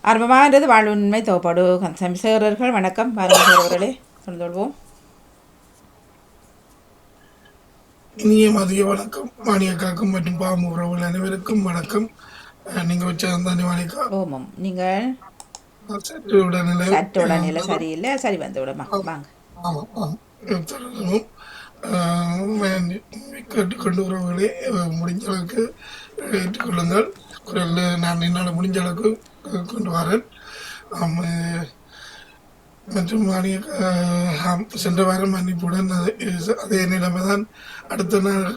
ஆரம்பமாகிறது வாழ்வுண்மை தொகுப்பாடு சகோதரர்கள் வணக்கம். பாருங்கள் சகோதரர்களே, சொல்வோம். இனிய மதிய வணக்கம். வாணியக்காக்கும் மற்றும் பாம்பு உறவுகள் அனைவருக்கும் வணக்கம். நீங்கள் வச்சிருந்தானே வாணிக்கா? ஓமம், நீங்கள் சற்று உடல்நிலை சற்று உடல்நிலை சரியில்லை, சரி வந்து விடுமா வாங்க. ஆமாம் ஆமாம் தொடரவும் கேட்டுக்கொண்டு உறவுகளே முடிஞ்ச அளவுக்கு ஏற்றுக்கொள்ளுங்கள். குரல் நான் என்னால் முடிஞ்ச அளவுக்கு கொண்டு வரேன். மற்றும் சென்ற வாரம் மன்னிப்புடன் அதே நிலைமை தான். அடுத்த நாள்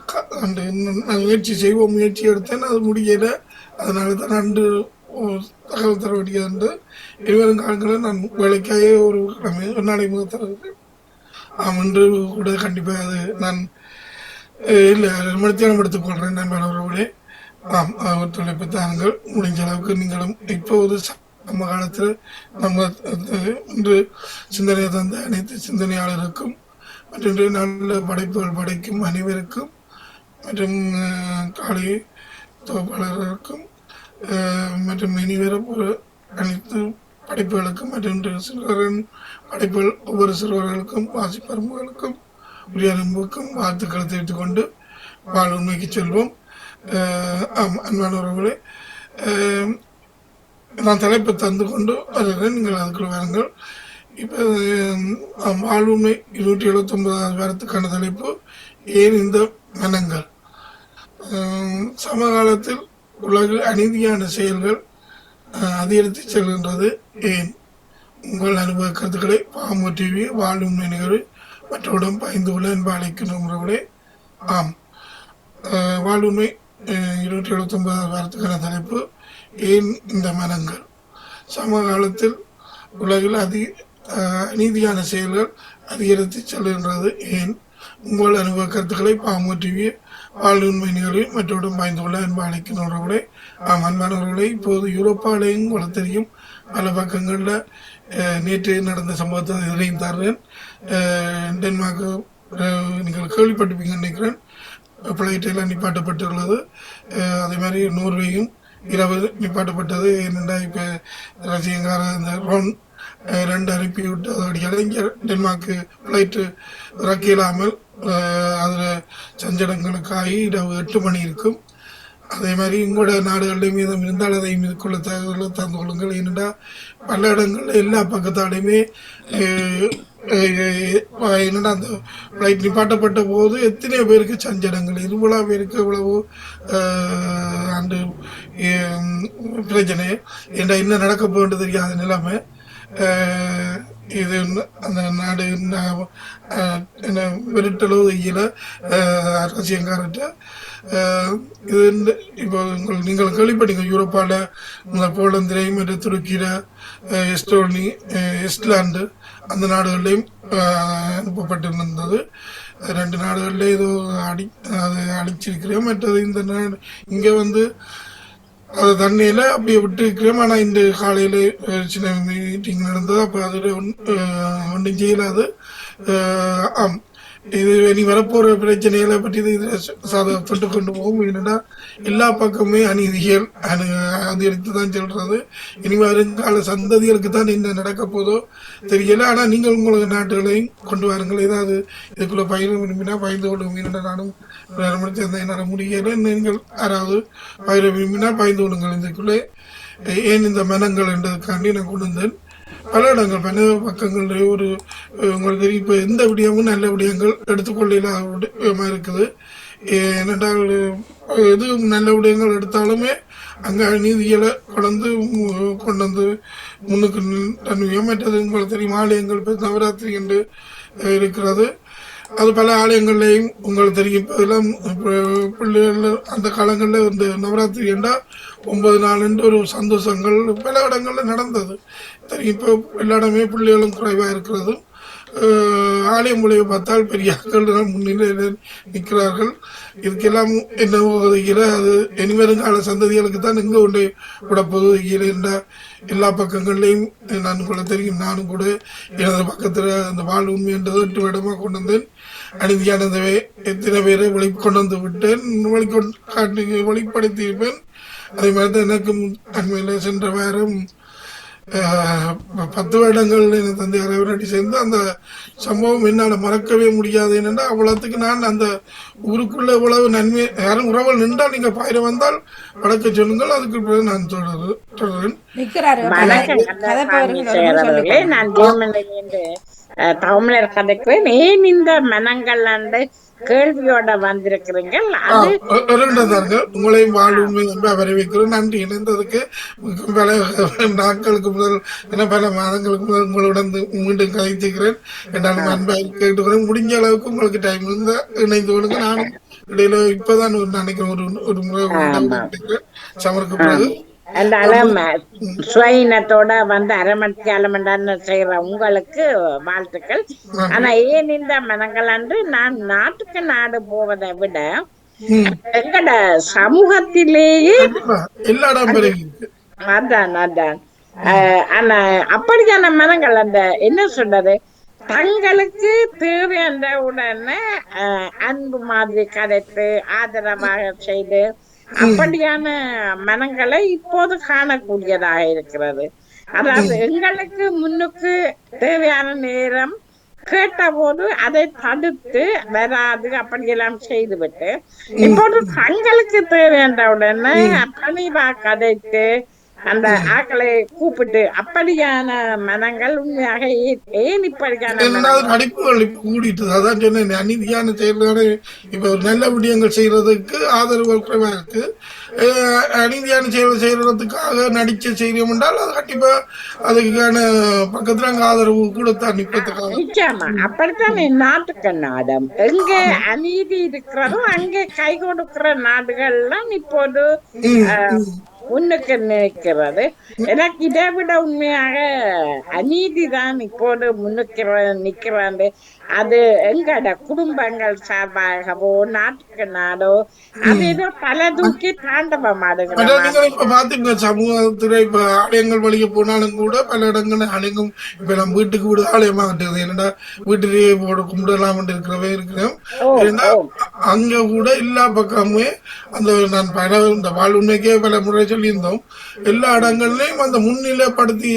அன்று நான் முயற்சி எடுத்தேன், அது முடியலை. அதனால தான் அன்று தகவல் தர வேண்டியது என்று இருவரும் காலங்களில் நான் வேலைக்காக ஒரு நாளை முதல் தருகிறேன். இன்று கூட கண்டிப்பாக அது நான் இல்லை மத்தியானம் எடுத்துக்கொள்கிறேன். நான் மேலவர்களே ஒத்துழைப்பு தாருங்கள். முடிஞ்ச அளவுக்கு நீங்களும் இப்போது நம்ம காலத்தில் நம்ம இன்று சிந்தனையை தந்த அனைத்து சிந்தனையாளருக்கும் மற்றும் நல்ல படைப்புகள் படைக்கும் அனைவருக்கும் மற்றும் காலை தொகுப்பாளர்களுக்கும் மற்றும் இனிவரப்போகிற அனைத்து படைப்புகளுக்கும் மற்றும் சிறுவரின் படைப்புகள் ஒவ்வொரு சிறுவர்களுக்கும் வாசிப்பரும்புகளுக்கும் உரிய அன்புக்கும் வாழ்த்துக்களை தெரிவித்துக் கொண்டு உண்மைக்கு செல்வோம். அன்பானவர்களே, நான் தலைப்பை தந்து கொண்டு அதுக்கு நீங்கள் அதுக்குள்ள வாருங்கள். இப்போ வாழ்வுண்மை 279வது வாரத்துக்கான தலைப்பு ஏன் இந்த மனங்கள். சமகாலத்தில் உலகில் அநீதியான செயல்கள் அதிகரித்து செல்கின்றது ஏன்? உங்கள் அனுபவ கருத்துக்களை பாம்பு டிவி வாழ்வுண்மை நிகழ்வு மற்றவுடன் பகிர்ந்து கொள்ள என்ப அழைக்கின்றவர்களே. வாழ்வுண்மை 279வது வாரத்துக்கான தலைப்பு ஏன் இந்த மனங்கள். சமகாலத்தில் உலகில் அநீதியான செயல்கள் அதிகரித்து செல்கின்றது ஏன்? உங்கள் அனுபவ கருத்துக்களை பாம்பு டிவி வாழ்வுண்மை நிகழ்வில் மற்றவுடன் பாய்ந்து கொள்ள என்ப அழைக்கின்றவர்களே. அன்பானவர்களே, இப்போது யூரோப்பாலையும் கூட தெரியும் பல பக்கங்களில் நேற்று நடந்த சம்பவத்தை இதையும் தருவேன். டென்மார்க்கு நீங்கள் கேள்விப்பட்டிருப்பீங்கன்னு நினைக்கிறேன், பிளைட்டெல்லாம் நிப்பாட்டப்பட்டுள்ளது. அதே மாதிரி நோர்வேயும் இரவு நிப்பாட்டப்பட்டது. என்னென்னா இப்போ ரசிகங்கார இந்த ரோன் 2 அனுப்பி விட்டதோடைய இங்கே டென்மார்க்கு ஃப்ளைட்டு இறக்கிலாமல் அதில் சஞ்சலங்களுக்காகி இரவு 8 மணி இருக்கும். அதே மாதிரி உங்களோட நாடுகளில் மீதம் இருந்தால் அதை மீதுக்குள்ள தகவல்களை தந்து கொள்ளுங்கள். ஏனென்றா பல இடங்களில் எல்லா பக்கத்தாலையுமே என்னடா அந்த ஃப்ளைட் நிப்பாட்டப்பட்ட போது எத்தனையோ பேருக்கு சஞ்சலங்கள், இவ்வளோ பேருக்கு இவ்வளவு அண்டு பிரச்சனை ஏன்டா என்ன நடக்க போகிறது தெரியாத நிலைமை. இது அந்த நாடு என்ன விரட்டளவு வெயில ரசியங்காரட்ட இது இப்போ நீங்கள் கேள்விப்பட்டீங்க யூரோப்பாவில் இந்த போலந்திரை மற்றும் துருக்கியில் எஸ்டோனி எஸ்லாண்டு அந்த நாடுகள்லையும் அனுப்பப்பட்டிருந்தது. 2 நாடுகள்லேயும் ஏதோ அதை அடிச்சிருக்கிறோம். மற்றது இந்த நாடு இங்கே வந்து அது தண்ணியில் அப்படியே விட்டுருக்கிறோம். ஆனால் இந்த காலையில் சின்ன மீட்டிங் நடந்தது, அப்போ அதில் ஒன்றும் செய்யலாது. இது இனி வரப்போகிற பிரச்சனைகளை பற்றி இதில் தொட்டு கொண்டு போகும். என்னென்னா எல்லா பக்கமே அநீதிகள் அதிகரித்து தான் சொல்கிறது. இனி வருங்கால சந்ததிகளுக்கு தான் என்ன நடக்க போதோ தெரியலை. ஆனால் நீங்கள் உங்களுக்கு நாட்டுகளையும் கொண்டு வாருங்கள். ஏதாவது இதுக்குள்ளே பயிர் விரும்பினா பயிர்ந்து கொள்ளும். என்னென்ன நானும் என்னால் முடியலை. நீங்கள் யாராவது பயிரை விரும்பினா பயிர்ந்து கொள்ளுங்கள். இதுக்குள்ளே ஏன் இந்த மனங்கள் என்றதுக்காண்டி நான் கொண்டு வந்தேன். பல இடங்கள் பல பக்கங்களில் ஒரு உங்களுக்கு இப்போ எந்த விடயமும் நல்ல விடயங்கள் எடுத்துக்கொள்ளலாம் இருக்குது. ஏனென்றால் எது நல்ல விடயங்கள் எடுத்தாலுமே அங்கே நீதிகளை கொண்டு வந்து முன்னுக்கு தன்மையாக மற்றது உங்களுக்கு தெரியும். ஆலயங்கள் இப்போ நவராத்திரி என்று இருக்கிறது. அது பல ஆலயங்கள்லையும் உங்களுக்கு தெரியும். இப்போ இதெல்லாம் பிள்ளைகள் அந்த காலங்களில் இந்த நவராத்திரி என்றால் 9 நாள் என்று ஒரு சந்தோஷங்கள் பல இடங்களில் நடந்தது தெரியும். இப்போ எல்லா இடமே பிள்ளைகளும் குறைவாக இருக்கிறது. ஆலயம் மொழியை பார்த்தால் பெரியார்கள் முன்னிலையில் நிற்கிறார்கள். இதுக்கெல்லாம் என்ன உதவியில் அது இனிமேலுங்கால சந்ததிகளுக்கு தான் எங்கே கொண்டு விடப்போது என்ற எல்லா பக்கங்கள்லையும் நான் கூட தெரியும். நானும் கூட எனது பக்கத்தில் அந்த வாழ் உண்மை என்றது 8 வருடமாக கொண்டு வந்தேன். அநீதியானதவே எத்தனை பேரை கொண்டு வந்து விட்டேன், வெளிப்படுத்தியிருப்பேன். அதே மாதிரி தான் எனக்கும் அண்மையில் சென்ற வாரம் அஹ், 10 வருடங்கள் என் தந்தை அரைவராட்டி சேர்ந்து அந்த சம்பவம் என்னால் மறக்கவே முடியாது. என்னென்னா அவ்வளோத்துக்கு நான் அந்த ஊருக்குள்ள இவ்வளவு நன்மை யாரும் உறவல் நின்றால் நீங்கள் பாயிர வந்தால் வழக்க சொல்லுங்கள். அதுக்கு பிறகு நான் தொடர்றேன். நிக்கிறாரு வணக்கம் கந்தசாமி சேரவர்களே. நான் ஜெர்மனிலிருந்து தமிழர் கதைக்குவேன். ஏன் இந்த மனங்கள் அண்டு கேள்வியோட வந்திருக்கிறீர்கள்? அது வருகின்றார்கள். உங்களையும் வாழ்வுண்மை என்று வரவேற்கிறோம். நன்றி. இணைந்ததுக்கு பல நாட்களுக்கு முதல் பல மாதங்களுக்கு முதல் உங்களுடன் மீண்டும் கதைச்சுக்கிறேன். என்னாலும் அன்பாக கேட்டுக்கிறேன். முடிஞ்ச அளவுக்கு உங்களுக்கு டைம் இருந்தா இணைந்து கொள்ளுங்க. நானும் இடையில இப்பதான் நினைக்கிறேன் ஒரு முறை சமருக்கு பிறகு சுயினத்தோட வந்து அரமண்டான்னு செய்யற உங்களுக்கு வாழ்த்துக்கள். ஆனா ஏன் இந்த மனங்கள் அன்று நான் நாட்டுக்கு நாடு போவதை விட எங்கட சமூகத்திலேயே எல்லா இடம் அதான் ஆனா அப்படியான மனங்கள் அந்த என்ன சொல்றது தங்களுக்கு தேவையான உடனே அன்பு மாதிரி கதைத்து ஆதரவாக செய்து அப்படியான மனங்களை இப்போது காணக்கூடியதாக இருக்கிறது. அதாவது எங்களுக்கு முன்னுக்கு தேவையான நேரம் கேட்ட போது அதை தடுத்து வராது அப்படியெல்லாம் செய்துவிட்டு இப்போது தங்களுக்கு தேவையான உடனே பணிவா கதைத்து அந்த ஆக்களை கூப்பிட்டு அப்படியான மனங்கள் உண்மையாக ஏன் இப்படியான நடிப்புகள் இப்ப கூடிட்டு அதான் சொன்னேன். அநீதியான செயல்களை இப்ப நல்ல விடயங்கள் செய்யறதுக்கு ஆதரவு குறைவா இருக்கு. அநீதியான செயல் செய்யறதுக்காக நடிச்ச செய்யணும் என்றால் அது கண்டிப்பா அதுக்கான பக்கத்துல அங்க ஆதரவு கூடத்தான் நிற்பதுக்காக நிச்சயமா அப்படித்தான் நாட்டுக்கு நாடம் எங்க அநீதி இருக்கிறதோ அங்கே கை கொடுக்கிற நாடுகள்லாம் இப்போது முன்னுக்கு நிற்கிறது. எனக்கு இதை விட உண்மையாக அநீதி தான் இப்போது முன்னுக்கு நிற்கிறாண்டு. அது எங்கட குடும்பங்கள் சார்பாகவோ நாட்டுக்கு நாடோ அது ஏதோ பல தூக்கி தாண்டவம் ஆடுகிறோம். இப்ப பாத்தீங்க சமூகத்துல இப்ப ஆலயங்கள் வழிய போனாலும் கூட பல இடங்கள் ஆலயங்கள் இப்ப நம்ம வீட்டுக்கு வீடு ஆலயமாகட்டது. என்னடா வீட்டிலேயே போட கும்பிடலாம் இருக்கிறவே இருக்கிறோம். அங்க கூட எல்லா பக்கமுமே அந்த நான் பல இந்த வாழ்வுண்மைக்கே பல முறை சொல்லியிருந்தோம். எல்லா இடங்கள்லயும் அந்த முன்னிலைப்படுத்தி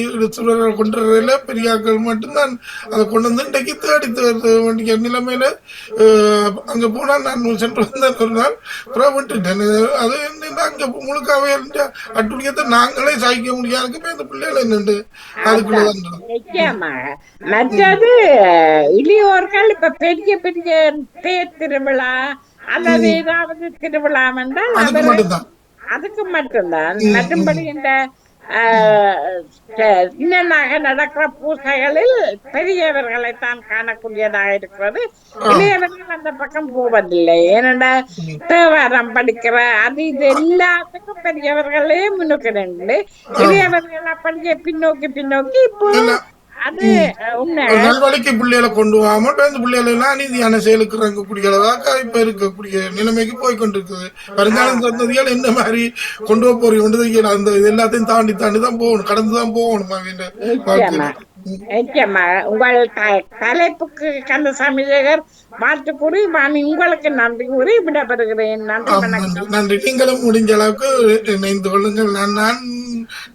கொண்டுல பெரியாக்கள் மட்டும்தான் அதை கொண்டு வந்து இன்றைக்கு தேடி வேண்டிய நிலைமையில அங்க போனா நான் சென்று வந்தேன் ஒரு நாள் விட்டுட்டேன். அது அங்க முழுக்காவே அட்டுழியத்தை நாங்களே சாய்க்க முடியாது இந்த பிள்ளைகளை என்னண்டு அதுக்குள்ளதான். மற்றது இளையோர்கள் இப்ப பெரிய பெரிய தேர் திருவிழா அல்லது ஏதாவது திருவிழா என்றால் அதுக்கு மட்டும்தான். மற்றும்படி இந்த சின்னனாக நடக்கிற பூசைகளில் பெரியவர்களை தான் காணக்கூடியதாக இருக்கிறது. இளையவர்கள் அந்த பக்கம் போவதில்லை. ஏனென்றா தேவாரம் படிக்கிற அது இது எல்லாத்துக்கும் பெரியவர்களே முன்னுக்கு நின்று இளையவர்கள் அப்படியே பின்னோக்கி இப்போ அது நல்வழிக்கு பிள்ளைகளை கொண்டு போகாம பிள்ளைகளை எல்லாம் அநீதியான செயலுக்கு இறங்கக்கூடிய அளவாக இப்ப இருக்கக்கூடிய நிலைமைக்கு போய்கொண்டிருக்குது. வருங்காலம் சந்ததியால் என்ன மாதிரி கொண்டு போறீங்க அந்த எல்லாத்தையும் தாண்டி தான் போகணும், கடந்துதான் போகணும். உங்கள் தலைப்புக்கு கந்தசாமி சேகர் வாழ்த்து கூறி உங்களுக்கு நன்றி கூறி விடப்படுகிறேன். நன்றி. நீங்களும் முடிஞ்ச அளவுக்கு இணைந்து கொள்ளுங்கள். நான்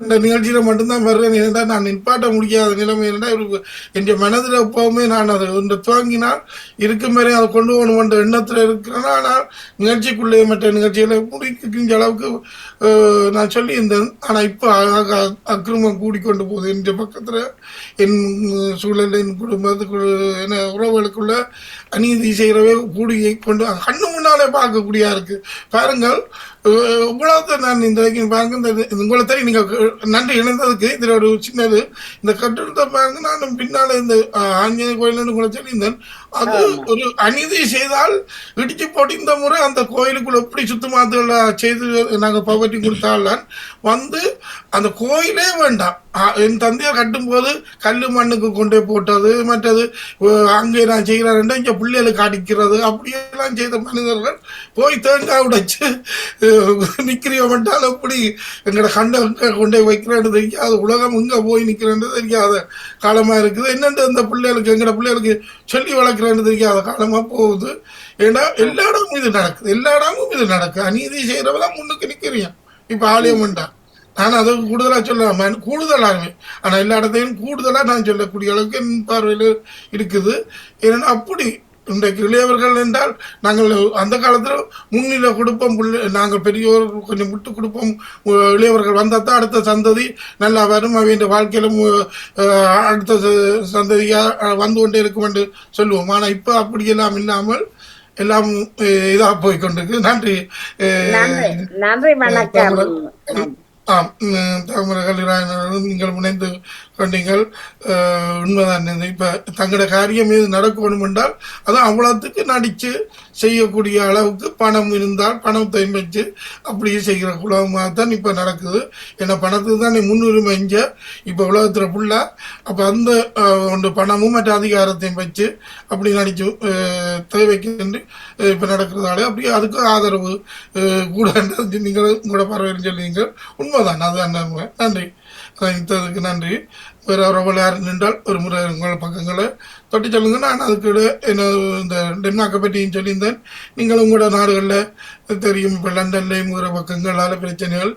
இந்த நிகழ்ச்சியில மட்டும்தான் வர்றேன். ஏன்னா நான் நிப்பாட்ட முடியாத நிலைமை என் மனதில் எப்பவுமே நான் அதை ஒன்று துவங்கினால் இருக்கும் வரை அதை கொண்டு போகணும் எண்ணத்துல இருக்கிறேன். ஆனால் நிகழ்ச்சிக்குள்ளே மற்ற நிகழ்ச்சிகளை முடிக்கின்ற அளவுக்கு நான் சொல்லியிருந்தேன். ஆனா இப்ப அக்கிரமம் கூடிக்கொண்டு போகுது. என் பக்கத்துல என் சூழல் என் குடும்பத்துக்குள்ள என்ன உறவுகளுக்குள்ள அநீதி செய்கிறவே கூடி கொண்டு கண்ணு முன்னாலே பார்க்கக்கூடியா இருக்கு. பாருங்கள் இவ்வளவு நான் இந்த பாருங்க இந்த உங்களை தெரியும் நீங்க நன்றி இணைந்ததுக்கு இதுல ஒரு சின்னது இந்த கட்டிடத்தை பாருங்க. நானும் பின்னால இந்த ஆஞ்சநேய கோயில் உங்களை சொல்லியிருந்தேன். அது ஒரு அநீதி செய்தால் இடிச்சு போட்டு இந்த முறை அந்த கோயிலுக்குள்ள எப்படி சுத்தமாத்துல செய்து நாங்க பவர்ட்டி கொடுத்தால் வந்து அந்த கோயிலே வேண்டாம். என் தந்தையார் கட்டும் போது கல்லு மண்ணுக்கு கொண்டே போட்டது மற்றது அங்கே நான் செய்கிறேன் இங்க பிள்ளைகளுக்கு அடிக்கிறது அப்படியெல்லாம் செய்த மனிதர்கள் போய் தேங்காய் உடைச்சு நிற்கிறவன்ட்டால் எப்படி எங்களோட கண்டை கொண்டே வைக்கிறேன்னு தெரியாது. உலகம் இங்க போய் நிற்கிறேன்னு தெரியாத காலமா இருக்குது. என்னென்று அந்த பிள்ளைகளுக்கு எங்களோட பிள்ளைகளுக்கு சொல்லி வளர்க்குறேன்னு தெரியாத காலமா போகுது. ஏன்னா எல்லா இடமும் இது நடக்குது. எல்லா இடமும் இது நடக்குது. அநீதி செய்யறவெல்லாம் முன்னுக்கு நிற்கிறீங்க. இப்ப ஆலயம் வேண்டாம் நான் அதை கூடுதலாக சொல்ல கூடுதலாகவே ஆனால் எல்லா இடத்தையும் கூடுதலாக நான் சொல்லக்கூடிய அளவுக்கு என் பார்வையில் இருக்குது. ஏன்னா அப்படி இன்றைக்கு இளையவர்கள் என்றால் நாங்கள் அந்த காலத்தில் முன்னிலை கொடுப்போம், நாங்கள் பெரியோர் கொஞ்சம் விட்டு கொடுப்போம், இளையவர்கள் வந்தால் தான் அடுத்த சந்ததி நல்லா வரும், அவையின் வாழ்க்கையிலும் அடுத்த சந்ததியாக வந்து கொண்டே இருக்கும் என்று சொல்லுவோம். ஆனால் இப்போ அப்படியெல்லாம் இல்லாமல் எல்லாம் இதாக போய்கொண்டிருக்கு. நன்றி. நன்றி, வணக்கம். தாமரை கல்விராயனரும் நீங்கள் முனைந்து கொண்டீங்கள். உண்மைதான். இப்போ தங்களோட காரியம் எது நடக்கணும் என்றால் அதுவும் அவ்வளோத்துக்கு நடித்து செய்யக்கூடிய அளவுக்கு பணம் இருந்தால் பணத்தை வச்சு அப்படியே செய்கிற உலகமாக தான் இப்போ நடக்குது. ஏன்னா பணத்துக்கு தான் முன்னுரிமை இங்கே இப்போ உலகத்தில் ஃபுல்லாக. அப்போ அந்த ஒன்று பணமும் மற்ற அதிகாரத்தையும் வச்சு அப்படி நடித்து தேவைக்கு இப்போ நடக்கிறதால அப்படியே அதுக்கு ஆதரவு கூட நீங்கள் உங்களோட பறவைன்னு சொல்லுவீங்க. உண்மைதான், அதுதான் நன்மை. நன்றி. இத்ததுக்கு நன்றி. வேறு அவர்கள் யார் நின்றால் ஒரு முறை உங்கள் பக்கங்களை தொட்டி சொல்லுங்க. நான் அதுக்கு என்ன இந்த டென்மார்க்கை பற்றியும் சொல்லியிருந்தேன். நீங்கள் உங்களோட நாடுகளில் தெரியும், இப்போ லண்டன்லேயும் ஒரு பக்கங்களால் பிரச்சனைகள்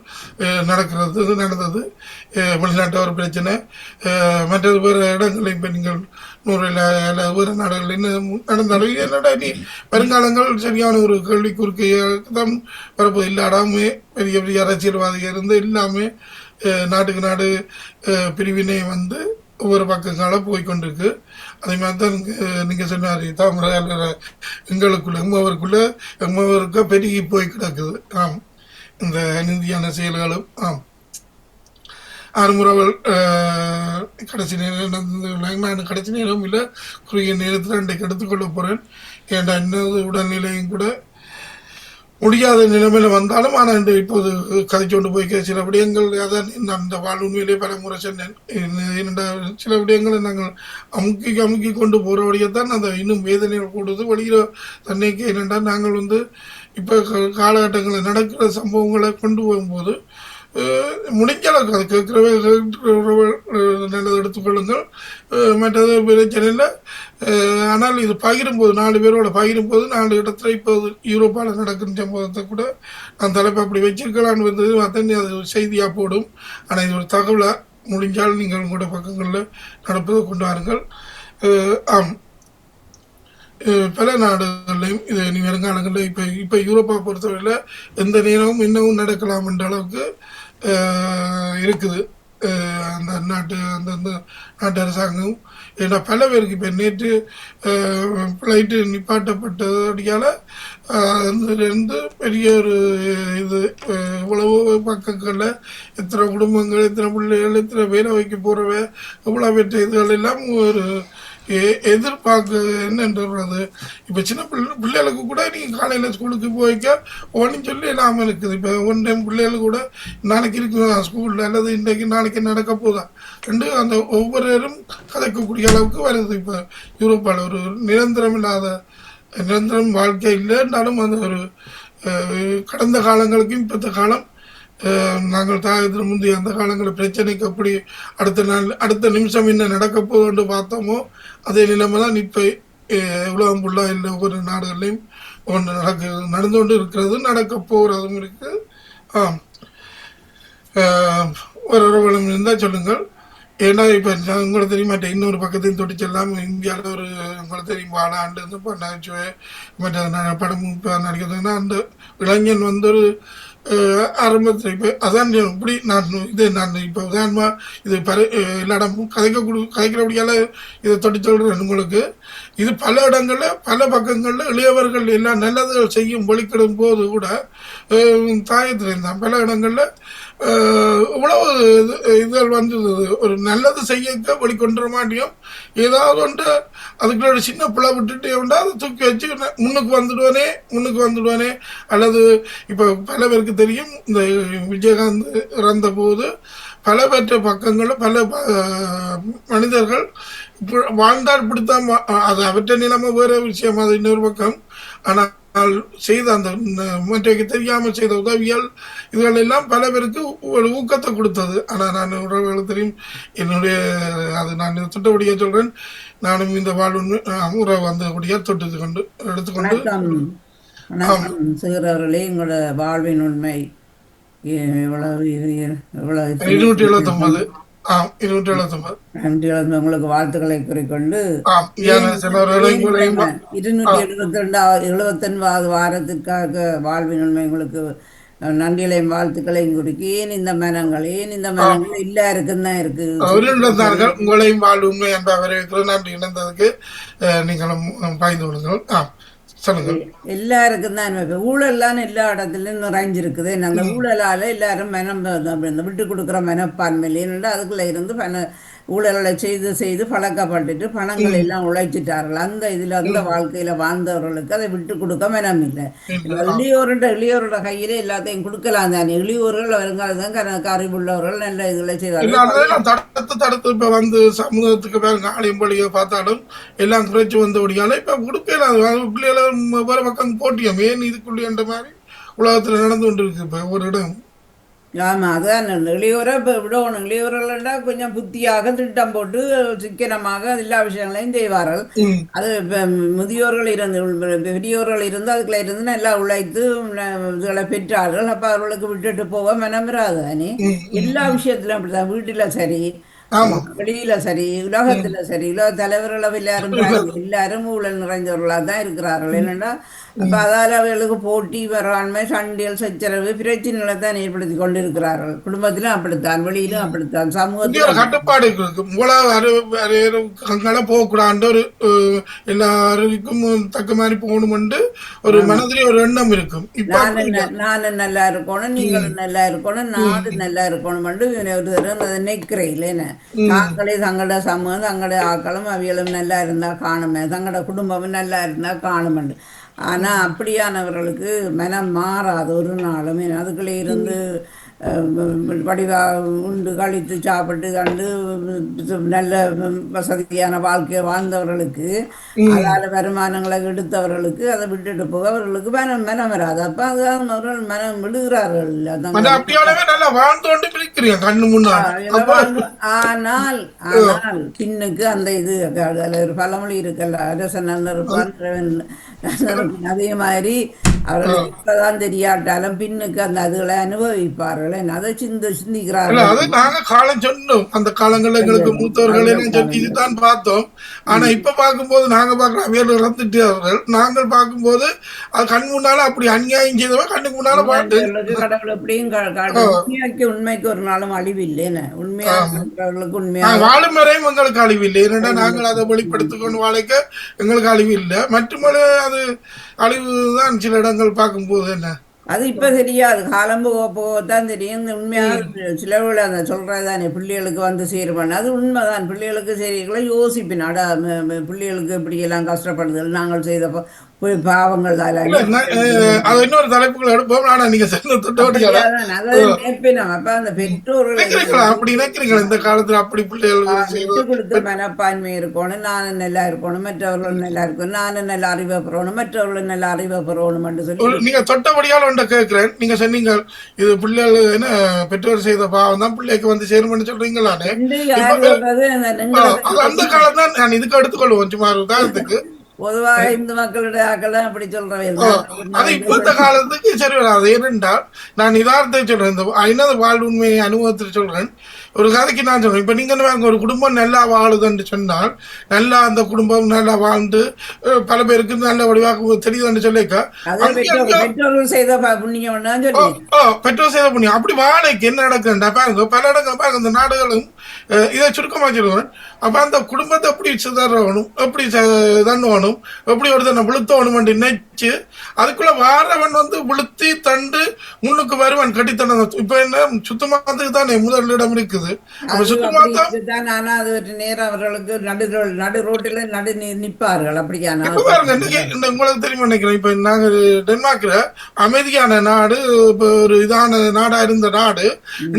நடந்தது. வெளிநாட்டு ஒரு பிரச்சனை, மற்றது வேறு இடங்களையும் இப்போ நீங்கள் 100 வேறு நாடுகளில் நடந்தாலும் என்னோட நீ வருங்காலங்கள் சரியான ஒரு கேள்வி குறுக்கையாக தான் வரப்போது. இல்லாடாமே பெரிய பெரிய அரசியல்வாதிகள் இருந்து இல்லாமல் நாட்டுக்கு நாடு பிரிவினை வந்து ஒவ்வொரு பக்கங்களாக போய்கொண்டிருக்கு. அதே மாதிரி தான் நீங்கள் சொன்னார் தாமரை எங்களுக்குள்ள எம்மவருக்கா பெருகி போய் கிடக்குது. ஆம், இந்த அநீதியான செயல்களும். ஆம், 6 முறைகள் கடைசி நேரம் நான் கடைசி நேரம் இல்லை, குறுகிய நேரத்தில் இன்றைக்கு எடுத்துக்கொள்ள போகிறேன். ஏன்டா இன்னொரு உடல்நிலையும் கூட முடியாத நிலைமையில் வந்தாலும். ஆனால் இப்போது கதைச்சொண்டு போய் சில விடயங்கள் அதான் அந்த வாழ்வுண்மையிலே பல முறை சொன்னேன். சில விடயங்களை நாங்கள் அமுக்கி கொண்டு போகிறபடியத்தான் அந்த இன்னும் வேதனைகள் கூடுது. வழிகிற தன்னைக்கு என்னென்னா நாங்கள் இப்போ காலகட்டங்களில் நடக்கிற சம்பவங்களை கொண்டு போகும்போது முடிஞ்ச அளவுக்கு அது கேட்குறவர்கள் நல்லது எடுத்துக்கொள்ளுங்கள். மற்றது பிரச்சனையில். ஆனால் இது பகிரும்போது 4 பேரோட பகிரும்போது 4 இடத்துல இப்போது யூரோப்பாவில் நடக்கும் சம்பவத்தை கூட நான் தலைப்பு அப்படி வச்சிருக்கலான்னு வந்தது. அத்தனை அது செய்தியாக போடும். ஆனால் இது ஒரு தகவலாக முடிஞ்சால் நீங்கள் உங்களோட பக்கங்களில் நடப்பதை கொண்டு வாருங்கள். ஆம், பல நாடுகள்லையும் இது இனி வருங்காலங்களில் இப்போ யூரோப்பா பொறுத்தவரையில் எந்த நேரமும் இன்னமும் நடக்கலாம் என்ற அளவுக்கு இருக்குது அந்த அந்தந்த நாட்டு அரசாங்கம். ஏன்னா பல பேருக்கு இப்போ நேற்று ஃப்ளைட்டு நிப்பாட்டப்பட்டபடியால் அதுலேருந்து பெரிய ஒரு இது இவ்வளவு பக்கங்களில் எத்தனை குடும்பங்கள், எத்தனை பிள்ளைகள், எத்தனை வேலை வைக்க போகிறவ, இவ்வளோ பெற்ற இதுகள் எல்லாம் ஒரு எதிர்பார்க்க என்னன்றது. இப்போ சின்ன பிள்ளைகளுக்கு கூட நீங்கள் காலையில் ஸ்கூலுக்கு போய்க்க ஒன்றும் சொல்லி இல்லாமல் இருக்குது. இப்போ ஒன் டைம் பிள்ளைகளுக்கு கூட நாளைக்கு இருக்கு ஸ்கூலில் அல்லது இன்றைக்கு நாளைக்கு நடக்க போதா அந்த ஒவ்வொருவரும் கதைக்கக்கூடிய அளவுக்கு வருது. இப்போ யூரோப்பாவில் ஒரு நிரந்தரம் வாழ்க்கை இல்லைன்றாலும் அந்த ஒரு கடந்த காலங்களுக்கும் இப்பத்த காலம் நாங்கள் தாயத்தில் முந்தைய அந்த காலங்களில் பிரச்சனைக்கு அப்படி அடுத்த நிமிஷம் என்ன நடக்க போகுதுன்னு பார்த்தோமோ அதே நிலைமை தான் இப்போ உலகம் ஃபுல்லாக இல்லை ஒவ்வொரு நாடுகள்லையும் ஒன்று நடந்து கொண்டு இருக்கிறது, நடக்க போகிறதும் இருக்குது. ஒரு இருந்தால் சொல்லுங்கள். ஏன்னா இப்போ உங்களுக்கு தெரியுமா இன்னொரு பக்கத்தையும் தொட்டி செல்லாம். இந்தியாவில் ஒரு உங்களுக்கு தெரியும் வாழாண்டு இந்த நகைச்சுவை மற்ற படம் நடிக்கிறதுனா அந்த இளைஞன் ஒரு ஆரம்பத்தில் இப்போ அதான் இப்படி நான் இப்போ உதாரணமாக இது எல்லா இடமும் கதைக்கிறபடியால் இதை தொட்டி சொல்கிறேன் உங்களுக்கு. இது பல இடங்களில் பல பக்கங்களில் இளையவர்கள் எல்லாம் நல்லதுகள் செய்யும் வழிக்கிடும் போது கூட தாயத்தில் இருந்தான் பல இடங்களில் இவ்வளவு இதுகள் ஒரு நல்லது செய்ய வழிகொண்டுற மாட்டியும் ஏதாவது ஒன்று அதுக்குள்ள சின்ன பிள்ளை விட்டுட்டு அதை தூக்கி வச்சு முன்னுக்கு வந்துடுவானே அல்லது இப்போ பல பேருக்கு தெரியும் இந்த விஜயகாந்த் இறந்த போது பல பெற்ற பக்கங்களில் பல மனிதர்கள் வாழ்ந்தால் பிடித்தான். அது அவற்றை நிலைமை வேற விஷயம், அது இன்னொரு பக்கம். ஆனால் செய்த அந்த மற்றவைக்கு தெரியாமல் செய்த உதவியால் இதுகள் எல்லாம் பல பேருக்கு ஒரு ஊக்கத்தை கொடுத்தது. ஆனால் நான் உறவுகளுக்கு தெரியும் என்னுடைய அது நான் தொட்டபடியாக சொல்கிறேன். நானும் இந்த வாழ்வு உறவு வந்தபடியாக எடுத்துக்கொண்டு செய்கிறவர்களே எங்களோட வாழ்வின் உண்மை இவ்வளவு இவ்வளவு 279. 279. நன்றி கலந்த உங்களுக்கு வாழ்த்துக்களை கூறிக்கொண்டு ஆம் ஏன் யான சிலவர்களை ஏன் இந்த உங்களையும் 272வது வாரத்துக்காக வாழ்வின் உண்மை உங்களுக்கு நன்றிகளையும் வாழ்த்துக்களையும் குறிக்கி ஏன் இந்த மனங்கள் எல்லாருக்கும் தான் இருக்கு இழந்தார்கள் உங்களையும் வாழ் உண்மை என்ற வரவேற்கிற நன்றி இணைந்ததுக்கு நீங்களும் பாய்ந்து கொள்ளுங்கள். சொல்லுங்கள். எல்லாருக்கும் தான் இப்ப ஊழல்லாம் எல்லா இடத்துலையும் நிறைஞ்சிருக்குது அந்த ஊழலால எல்லாரும் மனம் விட்டு கொடுக்குற மனப்பான்மையில் ஏன்னா அதுக்குள்ள இருந்து ஊழல்களை செய்து செய்து பழக்கப்பட்டுட்டு பணங்கள் எல்லாம் உழைச்சிட்டார்கள் அந்த இதில் அந்த வாழ்க்கையில் வாழ்ந்தவர்களுக்கு அதை விட்டு கொடுக்க மனம் இல்லை இளையோரோட கையிலே எல்லாத்தையும் கொடுக்கலாம் தானே இளையோர்கள் வருங்காலதான் அறிவுள்ளவர்கள் நல்ல இதில் செய்வார்கள் தடுத்து தடுத்து இப்ப வந்து சமூகத்துக்கு பேர் ஆலயம் பள்ளியை பார்த்தாலும் எல்லாம் குறைச்சி வந்தபடியால இப்ப கொடுக்கலாம் பிள்ளைகளை வேற பக்கம் போட்டியம் ஏன் இதுக்குள்ளேன்ற மாதிரி உலகத்துல நடந்து கொண்டு இருக்கு இப்ப ஒரு இடம். ஆமாம் அதான் இளையோரை இப்போ விடணும் இளையோர்கள்டா கொஞ்சம் புத்தியாக திட்டம் போட்டு சிக்கனமாக எல்லா விஷயங்களையும் செய்வார்கள் அது இப்போ முதியோர்கள் இருந்து பெரியோர்கள் இருந்து அதுக்குள்ள இருந்து நல்லா உழைத்து இதுகளை பெற்றார்கள் அப்போ அவர்களுக்கு விட்டுட்டு போக மனமிராது தானே எல்லா விஷயத்திலும் அப்படிதான் வீட்டில் சரி வெளியில சரி உலகத்துல சரி உலக தலைவர்கள் எல்லாரும் ஊழல் நிறைஞ்சவர்களாக தான் இருக்கிறார்கள் என்னன்னா அப்ப அதால அவர்களுக்கு போட்டி வராண்மை சண்டைகள் சச்சரவு பிரச்சனைகளை தான் ஏற்படுத்தி கொண்டிருக்கிறார்கள் குடும்பத்திலும் அப்படித்தான் வெளியிலும் அப்படித்தான் சமூகத்திலும் கட்டுப்பாடு போகக்கூடாது ஒரு எல்லாருக்கும் தக்க மாதிரி போகணும்னு ஒரு மனதிலே ஒரு எண்ணம் இருக்கும். நானும் நல்லா இருக்கணும் நீங்களும் நல்லா இருக்கணும் நாடு நல்லா இருக்கணும் நினைக்கிறேன் இல்லைன்னு தாங்களே தங்களோட சமூகம் தங்களோட ஆக்களும் அவியலும் நல்லா இருந்தா காணுமே தங்களோட குடும்பமும் நல்லா இருந்தா காணுமெண்டு ஆனால் அப்படியானவர்களுக்கு மனம் மாறாது ஒரு நாளும் அதுக்குள்ளே இருந்து படிவா உண்டு கழித்து சாப்பிட்டு கண்டு நல்ல வசதியான வாழ்க்கையை வாழ்ந்தவர்களுக்கு அதால் வருமானங்களை எடுத்தவர்களுக்கு அதை விட்டுட்டு போக அவர்களுக்கு மனம் வராது அப்போ அதுதான் அவர்கள் மனம் விடுகிறார்கள் ஆனால் ஆனால் பின்னுக்கு அந்த இது அதில் ஒரு பழமொழி இருக்கல்ல அரசன் அதே மாதிரி அவர்கள் இப்பதான் தெரியாட்டாலும் பின்னுக்கு அந்த அதுகளை அனுபவிப்பார்கள் அதை சிந்திக்கிறார்கள். நாங்க காலம் சொன்னோம் அந்த காலங்கள்ல எங்களுக்கு மூத்தவர்கள் இதுதான் பார்த்தோம். ஆனா இப்ப பார்க்கும்போது நாங்க பார்க்கிற அவையில் இறந்துட்டார்கள் நாங்கள் பார்க்கும்போது அது கண் முன்னால அப்படி அநியாயம் செய்தவ கண்ணுக்கு முன்னால பாட்டு கடவுள் எப்படியும் உண்மைக்கு ஒரு நாளும் அழிவு இல்லைன்னு உண்மையாளர்களுக்கு உண்மையா வாழும் வரையும் எங்களுக்கு அழிவு இல்லை ஏன்னா நாங்கள் அதை வெளிப்படுத்திக்கொண்டு வாழைக்க எங்களுக்கு அழிவு இல்லை மற்றபடி அது அழிவுதான் சில இடங்கள் பார்க்கும்போது என்ன அது இப்போ தெரியாது காலம் போக போகத்தான் தெரியும் உண்மையாக சிலவுல அந்த சொல்கிறதானே பிள்ளைகளுக்கு வந்து சேருவானு அது உண்மைதான் பிள்ளைகளுக்கு சரிகளை யோசிப்பேன் அடா பிள்ளைகளுக்கு இப்படியெல்லாம் கஷ்டப்படுதல் நாங்கள் செய்த பாவங்கள் இன்னொரு தலைப்புகள் எடுப்போம். ஆனா நீங்க அப்ப அந்த பெற்றோர்கள் அப்படி நினைக்கிறீங்க இந்த காலத்துல அப்படி பிள்ளைகள் கொடுத்த மனப்பான்மை இருக்கணும் நானும் நல்லா இருக்கணும் மற்றவர்களும் நல்லா இருக்கணும் நானும் நல்லா அறிவை பெறணும் மற்றவர்களும் நல்லா அறிவை பெறணும் சொல்லி நீங்க தொட்டபடியால் ஒன்றை கேட்கிறேன். நீங்க சொன்னீங்க இது பிள்ளைகள் என்ன பெற்றோர் செய்த பாவம் தான் பிள்ளைக்கு வந்து சேரும்னு சொல்றீங்களானே அந்த காலம் தான் நான் இதுக்கு எடுத்துக்கொள்வோம் சும்மா உதாரணத்துக்கு பொதுவாக இந்து மக்களுடைய ஆக்கள் அப்படி சொல்றேன் அது இப்பத்த காலத்துக்கு சரி வராது ஏனென்றால் நான் நிதானத்தை சொல்றேன் இந்த ஐநது வாழ்வுண்மையை அனுபவத்தில் சொல்றேன் ஒரு கதைக்கு நான் சொல்றேன் இப்ப நீங்க ஒரு குடும்பம் நல்லா வாழுதுன்னு சொன்னால் நல்லா அந்த குடும்பம் நல்லா வாழ்ந்து பல பேருக்கு நல்ல வடிவாக தெரியுதுன்னு சொல்லிக்க பெற்றோர்கள் செய்த புண்ணியம் பெற்றோர் செய்த புண்ணியம் அப்படி வாழைக்கு என்ன நடக்குதுண்டா பாருங்க பல இடங்கள் பாருங்க இந்த நாடுகளும் இதை சுருக்கமாக சொல்லுவேன் அப்ப அந்த குடும்பத்தை எப்படி சிதறணும் எப்படி தண்ணுவணும் எப்படி ஒருத்தனை விழுத்தவனும் நினைச்சு அதுக்குள்ள வாரவன் வந்து விழுத்தி தண்டு முன்னுக்கு வருவன் கட்டித்தன இப்ப என்ன சுத்தமாத்துக்கு தானே முதலிடம் இருக்குது அவர்களுக்கு நடு ரோட்டில நடு நிற்பார்கள் அப்படியான உங்களுக்கு தெரியுமா நினைக்கிறேன் இப்ப நாங்க டென்மார்க்ல அமைதியான நாடு ஒரு இதான நாடா இருந்த நாடு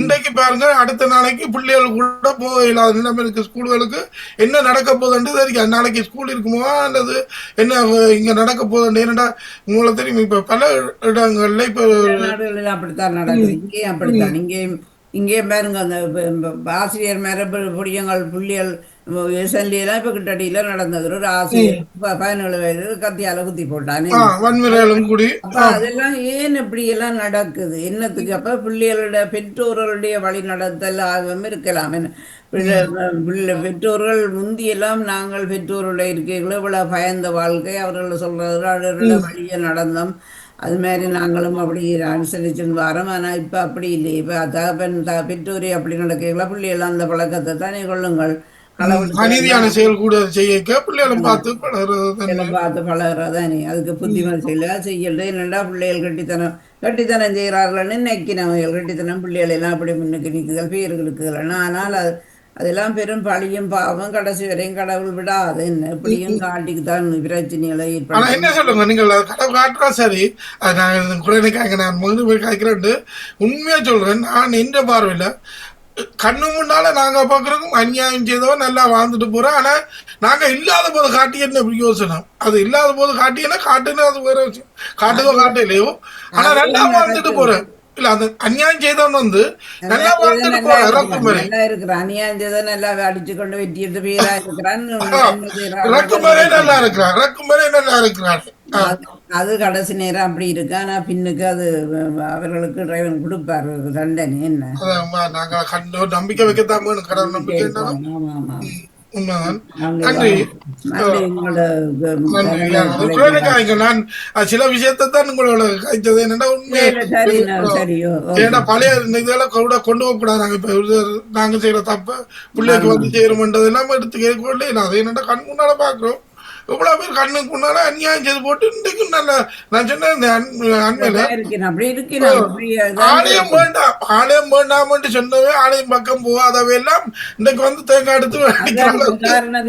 இன்றைக்கு பாருங்க அடுத்த நாளைக்கு பிள்ளைகள் கூட போக இல்லாத நிலைமை இருக்கு ஸ்கூல்களுக்கு என்ன நடக்க போகுதுன்றது தெரியும் நாளைக்கு ஸ்கூல் இருக்குமோ அல்லது என்ன இங்க நடக்க போகுது என்னடா உங்களுக்கு தெரியும் இப்ப பல இடங்கள்ல இப்ப நாடுகளில் அப்படித்தான் நடக்குது இங்கேயும் அப்படித்தான் இங்கேயும் இங்கே பாருங்க அந்த ஆசிரியர் மேல பொடியங்கள் புள்ளிகள் எல்லாம் இப்போ கிட்டடியில் நடந்தது ஒரு ஆசிரியர் 17 வயது கத்தியால குத்தி போட்டானே. வன்முறைகளும் கூடி அப்ப அதெல்லாம் ஏன் இப்படி எல்லாம் நடக்குது என்னத்துக்கு? அப்ப பிள்ளைகளோட பெற்றோர்களுடைய வழி நடத்தல் ஆர்வம் இருக்கலாம். என்ன பெற்றோர்கள் முந்தியெல்லாம் நாங்கள் பெற்றோரோட இருக்கைகளை இவ்வளவு பயந்த வாழ்க்கை அவர்கள் சொல்றது அவர்களோட வழியை நடந்தோம். அது மாதிரி நாங்களும் அப்படி அனுசரிச்சுன்னு வரோம். ஆனால் இப்போ அப்படி இல்லை. இப்போ தகப்பன் பெற்றோரை அப்படி நடக்கல பிள்ளைகள் அந்த பழக்கத்தை தானே கொள்ளுங்கள். அநீதியான செயல் கூட செய்ய பிள்ளைகளும் பார்த்து பழகிறதானே. அதுக்கு புத்திமதி செய்யல என்னடா பிள்ளைகள் கட்டித்தனம் செய்கிறார்கள்னு நினைக்கிறவர்கள் கட்டித்தனம் பிள்ளைகள் எல்லாம் அப்படி முன்னுக்கு நிற்குதல் பேர்களுக்கு ஆனால் அதெல்லாம் பெரும் பழியும் பாவம் கடைசி வரையும் கடவுள் விடாது. என்ன எப்படியும் காட்டிக்கு தான் பிரச்சனைகளை ஏற்படும். என்ன சொல்லுங்க நீங்கள் கடவுள் காட்டுறா சரி. நான் குறைக்காய்க்க நான் முதல் போய் காய்க்கிறேன். உண்மையா சொல்றேன். நான் எந்த பார்வையில் கண்ணு முன்னால நாங்க பாக்குறோம் அநியாயம் செய்தவன் நல்லா வாழ்ந்துட்டு போறோம். ஆனா நாங்க இல்லாத போது காட்டி என்ன யோசனம்? அது இல்லாத போது காட்டினா காட்டுன்னு அது வேற விஷயம். காட்டுதோ காட்டலையோ ஆனா நல்லா வாழ்ந்துட்டு போறேன். இல்ல அந்த அநியாயம் செய்தவன் நல்லா வாழ்ந்துட்டு போறான். நல்லா இருக்கிறான். அநியாயம் செய்த நல்லா அடிச்சு கொண்டு வெட்டி எடுத்து பேரா இருக்கிறான். ரக்குமரே நல்லா இருக்கிறான். ரக்குமரே நல்லா இருக்கிறான். அது கடைசி நேரம் அப்படி இருக்கு. ஆனா பின்னுக்கு அது அவர்களுக்கு டிரைவன் கொடுப்பாரு தண்டனை. என்ன நம்பிக்கை வைக்கத்தான் கடவுள் நம்பிக்கை. நான் சில விஷயத்தான் உங்களோட கைத்தது என்னன்னா உண்மையா பழைய இதெல்லாம் கூட கொண்டு போக கூடாது. நாங்க இப்ப நாங்க செய்யற தப்ப பிள்ளைக்கு வந்து செய்யறோம்ன்றது எல்லாம் எடுத்து கேட்கல. அதை என்னடா கண் முன்னால பாக்குறோம். எவ்வளவு பேர் கண்ணுக்கு முன்னால அநியாயம் செய்து போட்டு இன்றைக்கும் நல்ல நான் சொன்னேன் ஆலயம் வேண்டாம் ஆலயம் வேண்டாம் சொன்னவே ஆலயம் பக்கம் போகாதவை எல்லாம் இன்றைக்கு வந்து தேங்காய் எடுத்து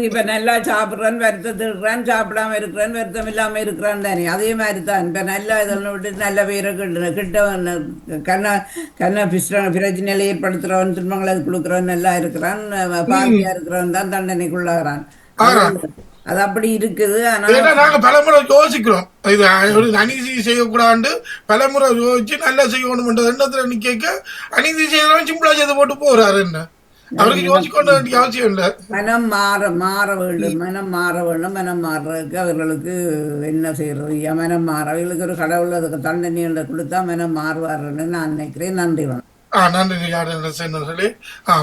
இப்ப நல்லா சாப்பிடுறான் வருத்தத்தில் இருக்கிறான் சாப்பிடாம இருக்கிறான் வருத்தம் இல்லாம இருக்கிறான் தானே. அதே மாதிரி தான் இப்ப நல்லா இதெல்லாம் விட்டு நல்ல பேரை கிட்ட கண்ண பிரச்சனையில ஏற்படுத்துறவன் துன்பங்களை கொடுக்குறவன் நல்லா இருக்கிறான் பாவியா இருக்கிறவன் தான் தண்டனைக்குள்ளாகிறான். அது அப்படி இருக்குது. நாங்க பலமுறை யோசிக்கிறோம் இது அநீதி செய்யக்கூடாது பலமுறை யோசிச்சு நல்லா செய்யணும் எண்ணத்துல நிக்க அநீதி செய்யறவன் சிம்பிளா செய்து போட்டு போறாரு. என்ன அவருக்கு யோசிக்க வேண்டிய அவசியம் இல்லை. மனம் மாற வேண்டும். மனம் மாற வேண்டும். மனம் மாறுறதுக்கு அவர்களுக்கு என்ன செய்யறது? மனம் மாற அவர்களுக்கு ஒரு கடவுள் அதுக்கு தண்டனை கொடுத்தா மனம் மாறுவாருன்னு நான் நினைக்கிறேன். நன்றி. நன்றி செய்யி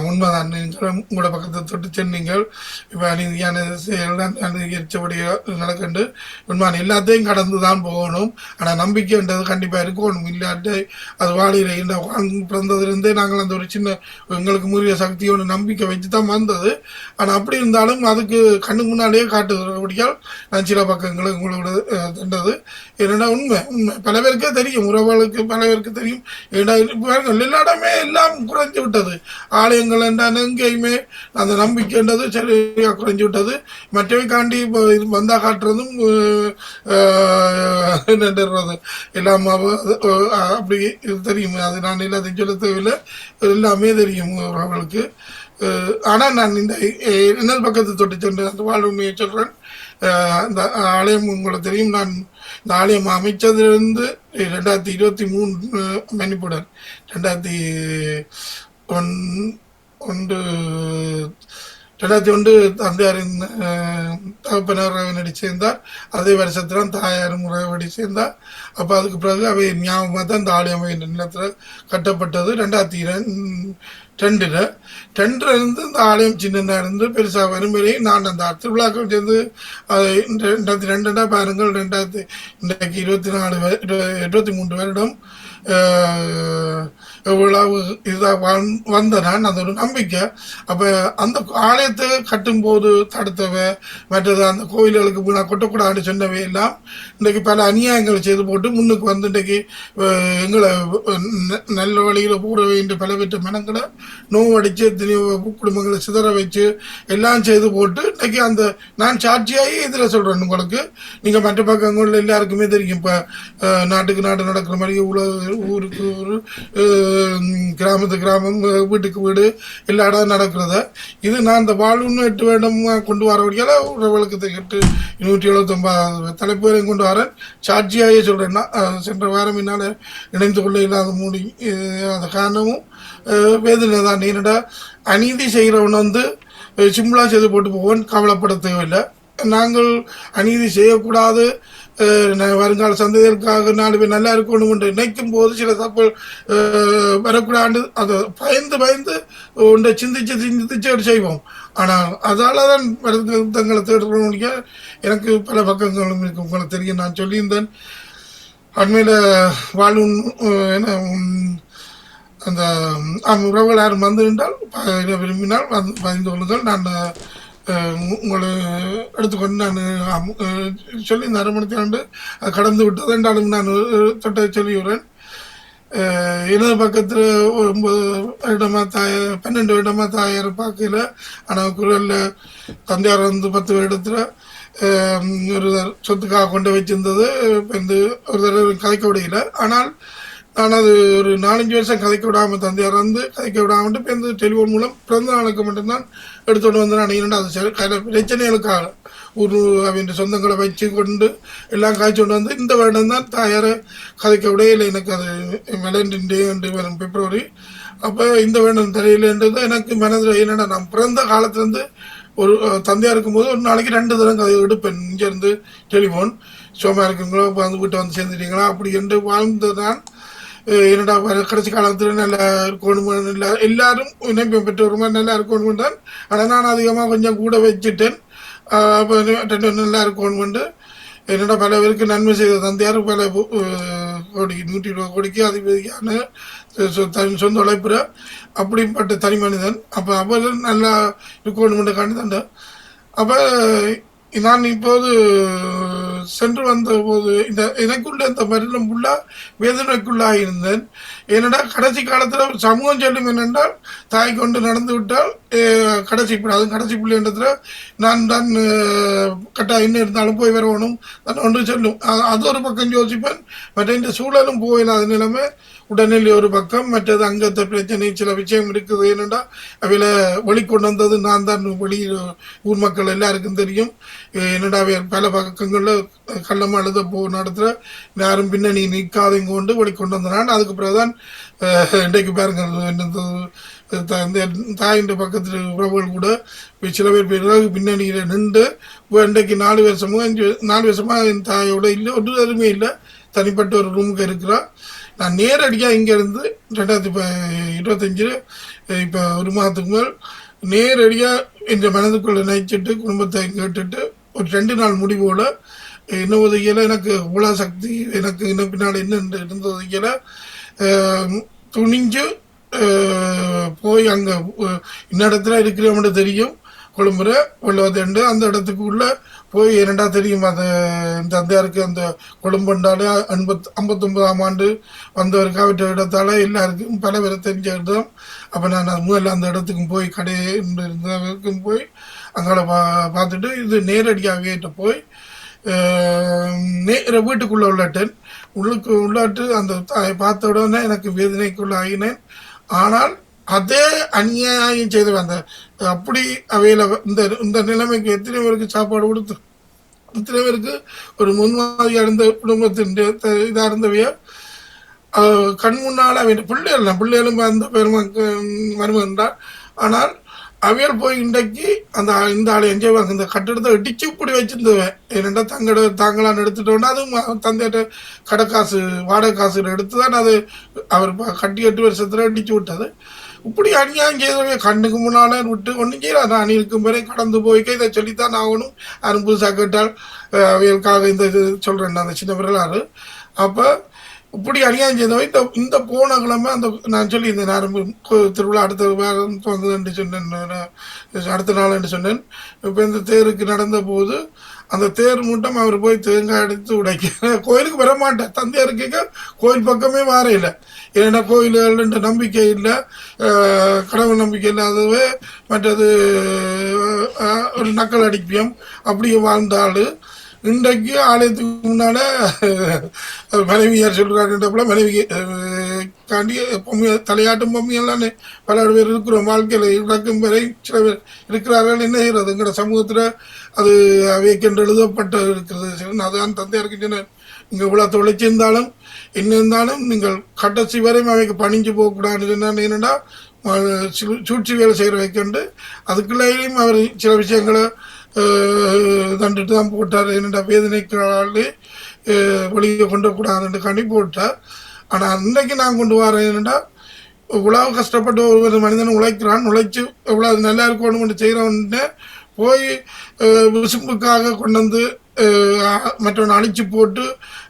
உண்மைதான். உங்களோட பக்கத்தை தொட்டு சென்னீங்கள். இப்போ அநீதியான செயல்தான் அங்கீகரிச்சபடியாக நடக்கண்டு உண்மையான எல்லாத்தையும் கடந்து தான் போகணும். ஆனால் நம்பிக்கைன்றது கண்டிப்பாக இருக்கணும். இல்லாட்டி அது வாழியில் இந்த பிறந்ததுலேருந்தே நாங்கள் அந்த ஒரு சின்ன எங்களுக்கு முறிய சக்தியோட நம்பிக்கை வச்சு தான் வந்தது. ஆனால் அப்படி இருந்தாலும் அதுக்கு கண்ணு முன்னாலேயே காட்டுபடியால் நான் சில பக்கங்களை உங்களோட தண்டது என்னென்னா உண்மை பல பேருக்கே தெரியும். உறவுகளுக்கு பல பேருக்கு தெரியும். எல்லா எல்லாம் குறைஞ்சு விட்டது. ஆலயங்கள் என்றால் எங்கேயுமே அந்த நம்பிக்கைன்றது சரியா குறைஞ்சு விட்டது. மற்றவை காண்டி இப்போ வந்தா காட்டுறதும் என்னன்றது எல்லாம் அப்படி தெரியும். அது நான் எல்லாத்தையும் சொல்ல தேவையில்லை. எல்லாமே தெரியும் அவர்களுக்கு. ஆனால் நான் இந்த இன்னொரு பக்கத்தை தொட்டு சென்று அந்த வாழ்வுண்மையை சொல்கிறேன். இந்த ஆலயம் உங்களுக்கு தெரியும். நான் இந்த ஆலயம் அமைச்சதிலிருந்து 2023 மன்னிப்புடன் 2001 தந்தையாரின் தகப்பனார் சேர்ந்தார். அதே வருஷத்துல தாயார் முறைப்படி சேர்ந்தார். அப்போ அதுக்கு பிறகு அவை ஞாபகமாக தான் இந்த ஆலயம் நிலத்தில் கட்டப்பட்டது. 2002 இருந்து இந்த ஆலயம் சின்ன இருந்து பெருசாக வரும் வரையும் நான் அந்த திருவிழாக்கள் சேர்ந்து 2002 பாருங்கள். 23 வருடம் எவ்வளவு இதாக வந்த நான் அது ஒரு நம்பிக்கை. அப்போ அந்த ஆலயத்தை கட்டும்போது தடுத்தவ மற்றது அந்த கோயில்களுக்கு நான் கொட்டக்கூடாதுன்னு சொன்னவை எல்லாம் இன்றைக்கு பல அநியாயங்களை செய்து போட்டு முன்னுக்கு வந்து இன்றைக்கு எங்களை நல்ல வழியில் போட வேண்டிய பல பெற்ற மனங்களை நோவடிச்சு எத்தனையோ குடும்பங்களை சிதற வச்சு எல்லாம் செய்து போட்டு இன்றைக்கி அந்த நான் சாட்சியாகி இதில் சொல்கிறேன் உங்களுக்கு. நீங்கள் மற்ற பக்கங்களில் எல்லாருக்குமே தெரியும். இப்போ நாட்டுக்கு நாடு நடக்கிற மாதிரி ஊருக்கு ஊர் கிராமத்துக்கு கிராமம் வீட்டுக்கு வீடு எல்லா இடம் நடக்கிறத இது நான் இந்த வாழ்வுன்னு 8 வருடம் கொண்டு வர வழியால் உறவுகளுக்கு 179 தலைப்புகளையும் கொண்டு வரேன். சாட்சியாகவே சொல்கிறேன்னா சென்ற வாரம் என்னால் இணைந்து கொள்ள இல்லாத மூடி அந்த காரணமும் வேதனை தான். என்னடா அநீதி செய்கிறவன் வந்து சிம்பிளா செய்து போட்டு போவன், கவலைப்பட தேவையில்லை. நாங்கள் அநீதி செய்யக்கூடாது, வருங்கால சந்ததிகளுக்காக 4 பேர் நல்லா இருக்கணும் என்று நினைக்கும் போது சில தப்பு வரக்கூடாது. அதை பயந்து ஒன்றை சிந்திச்சு செய்வோம். ஆனால் அதால தான் வருத்தங்களை தேடுறோம். எனக்கு பல பக்கங்களும் இருக்கு, உங்களுக்கு தெரியும். நான் சொல்லியிருந்தேன் அண்மையில் வாழும் அந்த உறவுகள் யாரும் வந்து என்றால் விரும்பினால் பதிந்து கொள்ளுங்கள். நான் உங்களை எடுத்துக்கொண்டு நான் சொல்லி இந்த அரமணத்தை கடந்து விட்டது என்றாலும் நான் தொட்டை சொல்லிவிடுறேன். எனது பக்கத்தில் 9 வருடமாக 12 வருடமாக தாயார் பார்க்கல. ஆனால் குரலில் தந்தையார் வந்து 10 வருடத்தில் ஒரு சொத்துக்காக கொண்டு வச்சிருந்தது. இந்த ஒரு தடவை கதைக்க விடையில. ஆனால் நான் அது ஒரு 4-5 வருஷம் கதைக்க விடாமல், தந்தையார் வந்து கதைக்க விடாமல் இப்போ இந்த டெலிஃபோன் மூலம் பிறந்த நாளுக்கு மட்டும்தான் எடுத்துகிட்டு வந்து நான் 2வது பிரச்சனைகளுக்காக அவன் சொந்தங்களை வச்சு கொண்டு எல்லாம் காய்ச்சி கொண்டு வந்து இந்த வருடம் தான் தாயாரை கதைக்க விடையில. எனக்கு அது வேலண்டைன் டே என்று வரும் பிப்ரவரி. அப்போ இந்த வருடம் தெரியலன்றது எனக்கு மனதில். என்னென்னா நான் பிறந்த காலத்துலேருந்து ஒரு தந்தையாக இருக்கும்போது ஒரு நாளைக்கு 2 தரம் கதை எடுப்பேன். இங்கேருந்து டெலிஃபோன் சோமா இருக்குங்களோ வந்து வீட்டை வந்து சேர்ந்துட்டீங்களா அப்படி என்று வாழ்ந்து நான் என்னடா கடைசி காலத்தில் நல்லா இருக்கணும், இல்லை எல்லாரும் இணைப்பை பெற்றோருமா நல்லா இருக்கணும் தான். ஆனால் நான் அதிகமாக கொஞ்சம் கூட வச்சுட்டேன். அப்போ நல்லா இருக்கணும்ண்டு என்னடா பல பேருக்கு நன்மை செய்த தந்தையார் பல கோடி 120 கோடிக்கு அதிபதியான சொந்த உழைப்புற அப்படிப்பட்ட தனி மனிதன். அப்போ அவர் நல்லா இருக்கணும்னு காண்டி. அப்போ நான் இப்போது சென்று வந்த போது எனக்குள்ள இந்த மரணம் ஃபுல்லாக வேதனைக்குள்ளாக இருந்தேன். ஏனென்றால் கடைசி காலத்தில் சமூகம் சொல்லும் என்னென்றால் தாய் கொண்டு நடந்து விட்டால் கடைசி அதுவும் கடைசி பிள்ளைன்றதுல நான் தான் கட்டாயம் என்ன இருந்தாலும் போய் வரணும் நான் ஒன்று சொல்லும். அது ஒரு பக்கம் யோசிப்பேன். மற்ற இந்த சூழலும் போயிடாத நிலைமை உடனே ஒரு பக்கம். மற்றது அங்கத்த பிரச்சனை சில விஷயம் இருக்குது. ஏனென்றால் அவையில் வெளிக்கொண்டு வந்தது நான் தான். ஊர் மக்கள் எல்லாருக்கும் தெரியும். என்னடா பல பக்கங்களில் கள்ளமாக எழுத நடத்துகிற யாரும் பின்னணி நிற்காதைங்க கொண்டு வெளிக்கொண்டு வந்தான். அதுக்கு பிறகுதான் இன்றைக்கு பாருங்கள் தாயின் பக்கத்தில் உறவுகள் கூட சில பேர் பிறகு பின்னணியில் நின்று இன்றைக்கு 4 வருஷமாக என் தாயோட இல்லை, ஒரு எதுவுமே இல்லை, தனிப்பட்ட ஒரு ரூமுக்கு இருக்கிறா. நான் நேரடியாக இங்கேருந்து 2025 இப்போ ஒரு மாதத்துக்கு மேல் நேரடியாக என்ற மனதுக்குள்ள நினைச்சிட்டு குடும்பத்தை கேட்டுட்டு ஒரு 2 நாள் முடிவோட என்ன உதவியில் எனக்கு உலா சக்தி எனக்கு இன்னும் பின்னால் என்ன இருந்த உதவியில் துணிஞ்சு போய் அங்கே இந்த இடத்துல இருக்கிறவங்க தெரியும். கொழும்புற வெள்ளவத்தண்டு அந்த இடத்துக்குள்ள போய் என்னடா தெரியும். அந்த தந்தையாருக்கு அந்த கொழும்பண்டால 59ஆம் ஆண்டு வந்தவருக்கு அவற்ற இடத்தால எல்லாருக்கும் பல பேரை தெரிஞ்ச இடம். அப்போ நான் முதல்ல அந்த இடத்துக்கும் போய் இருந்தவருக்கும் போய் அங்கே பார்த்துட்டு இது நேரடியாக போய் வீட்டுக்குள்ளே உள்ளட்டேன். உள்ளாட்டு அந்த பார்த்த உடனே எனக்கு வேதனைக்குள்ள ஆகினேன். ஆனால் அதே அநியாயம் செய்து வந்த அப்படி அவையில் இந்த நிலைமைக்கு எத்தனை பேருக்கு சாப்பாடு கொடுத்து எத்தனை பேருக்கு ஒரு முன்மாதிரியாக இருந்த குடும்பத்தின் இதாக இருந்தவைய கண் முன்னால் அவன் பிள்ளைகளும் அந்த மருமகன்றார். ஆனால் அவையல் போய் இன்றைக்கு இந்த ஆளை என்ஜாய் வாங்க இந்த கட்டிடத்தை இடிச்சு இப்படி வச்சிருந்தவன். ஏன்னா தாங்களான்னு எடுத்துட்டோன்னா அதுவும் தந்தையிட்ட கடை காசு வாடகை காசு எடுத்து தான் அது அவர் கட்டி 8 வருஷத்துல இடிச்சு விட்டது. இப்படி அநியாயம் செய்தவே கண்ணுக்கு முன்னால விட்டு ஒன்றும் செய்யலாம். நான் இருக்கும் வரை கடந்து போய்க்க இதை சொல்லித்தான் ஆகணும். யாரும் புதுசாக கேட்டால் அவைகளுக்காக இந்த இது சொல்கிறேன் அந்த சின்ன வரலாறு. அப்போ இப்படி அநியாயம் செய்தவை இந்த போன கிழமை அந்த நான் சொல்லி இந்த நேரம் திருவிழா அடுத்த வாரம் வந்ததுன்னு சொன்னேன், அடுத்த நாள் என்று சொன்னேன். இப்போ இந்த தேருக்கு நடந்த போது அந்த தேர் மூட்டம் அவர் போய் தேங்காய் எடுத்து உடைக்க கோயிலுக்கு வர மாட்டேன். தந்தையாருக்கு கோயில் பக்கமே வார இல்லை. ஏன்னா கோயில்கள் நம்பிக்கை இல்லை, கடவுள் நம்பிக்கை இல்லாதவே மற்றது ஒரு நக்கல் அடிப்பியம் அப்படியே வாழ்ந்தாள். இன்றைக்கு ஆலயத்துக்கு முன்னால மனைவியார் சொல்றாருன்றப்பல மனைவி காண்டி பொம்மை தலையாட்டும் பொம்மையெல்லாம் பல பேர் இருக்கிறோம். வாழ்க்கையில் இறக்கும் வரை சில பேர் இருக்கிறார்கள். என்ன செய்யறது எங்களோட சமூகத்தில் அது அவைக்கென்று எழுதப்பட்ட இருக்கிறது. அதான் தந்தையாருக்கு சொன்னேன், இங்கே இவ்வளோ தொலைச்சிருந்தாலும் என்ன இருந்தாலும் நீங்கள் கடைசி வரையும் அவைக்கு பணிஞ்சு போகக்கூடாதுன்னு என்னென்னா சூழ்ச்சி வேலை செய்கிற வைக்கண்டு அதுக்குள்ளேயும் அவர் சில விஷயங்களை தண்டுட்டு தான் போட்டார். என்னென்ன வேதனைக்காலே வெளியே கொண்டு கூடாதுன்னு கண்ணி போட்டார். ஆனால் அன்றைக்கு நான் கொண்டு வரேன் என்னென்னா இவ்வளவு கஷ்டப்பட்டு ஒரு மனிதன் உழைச்சு எவ்வளோ நல்லா இருக்கணும்னு செய்கிறவன்ட்டு போய் விசும்புக்காக கொண்டு வந்து மற்றவனை அழிச்சு போட்டு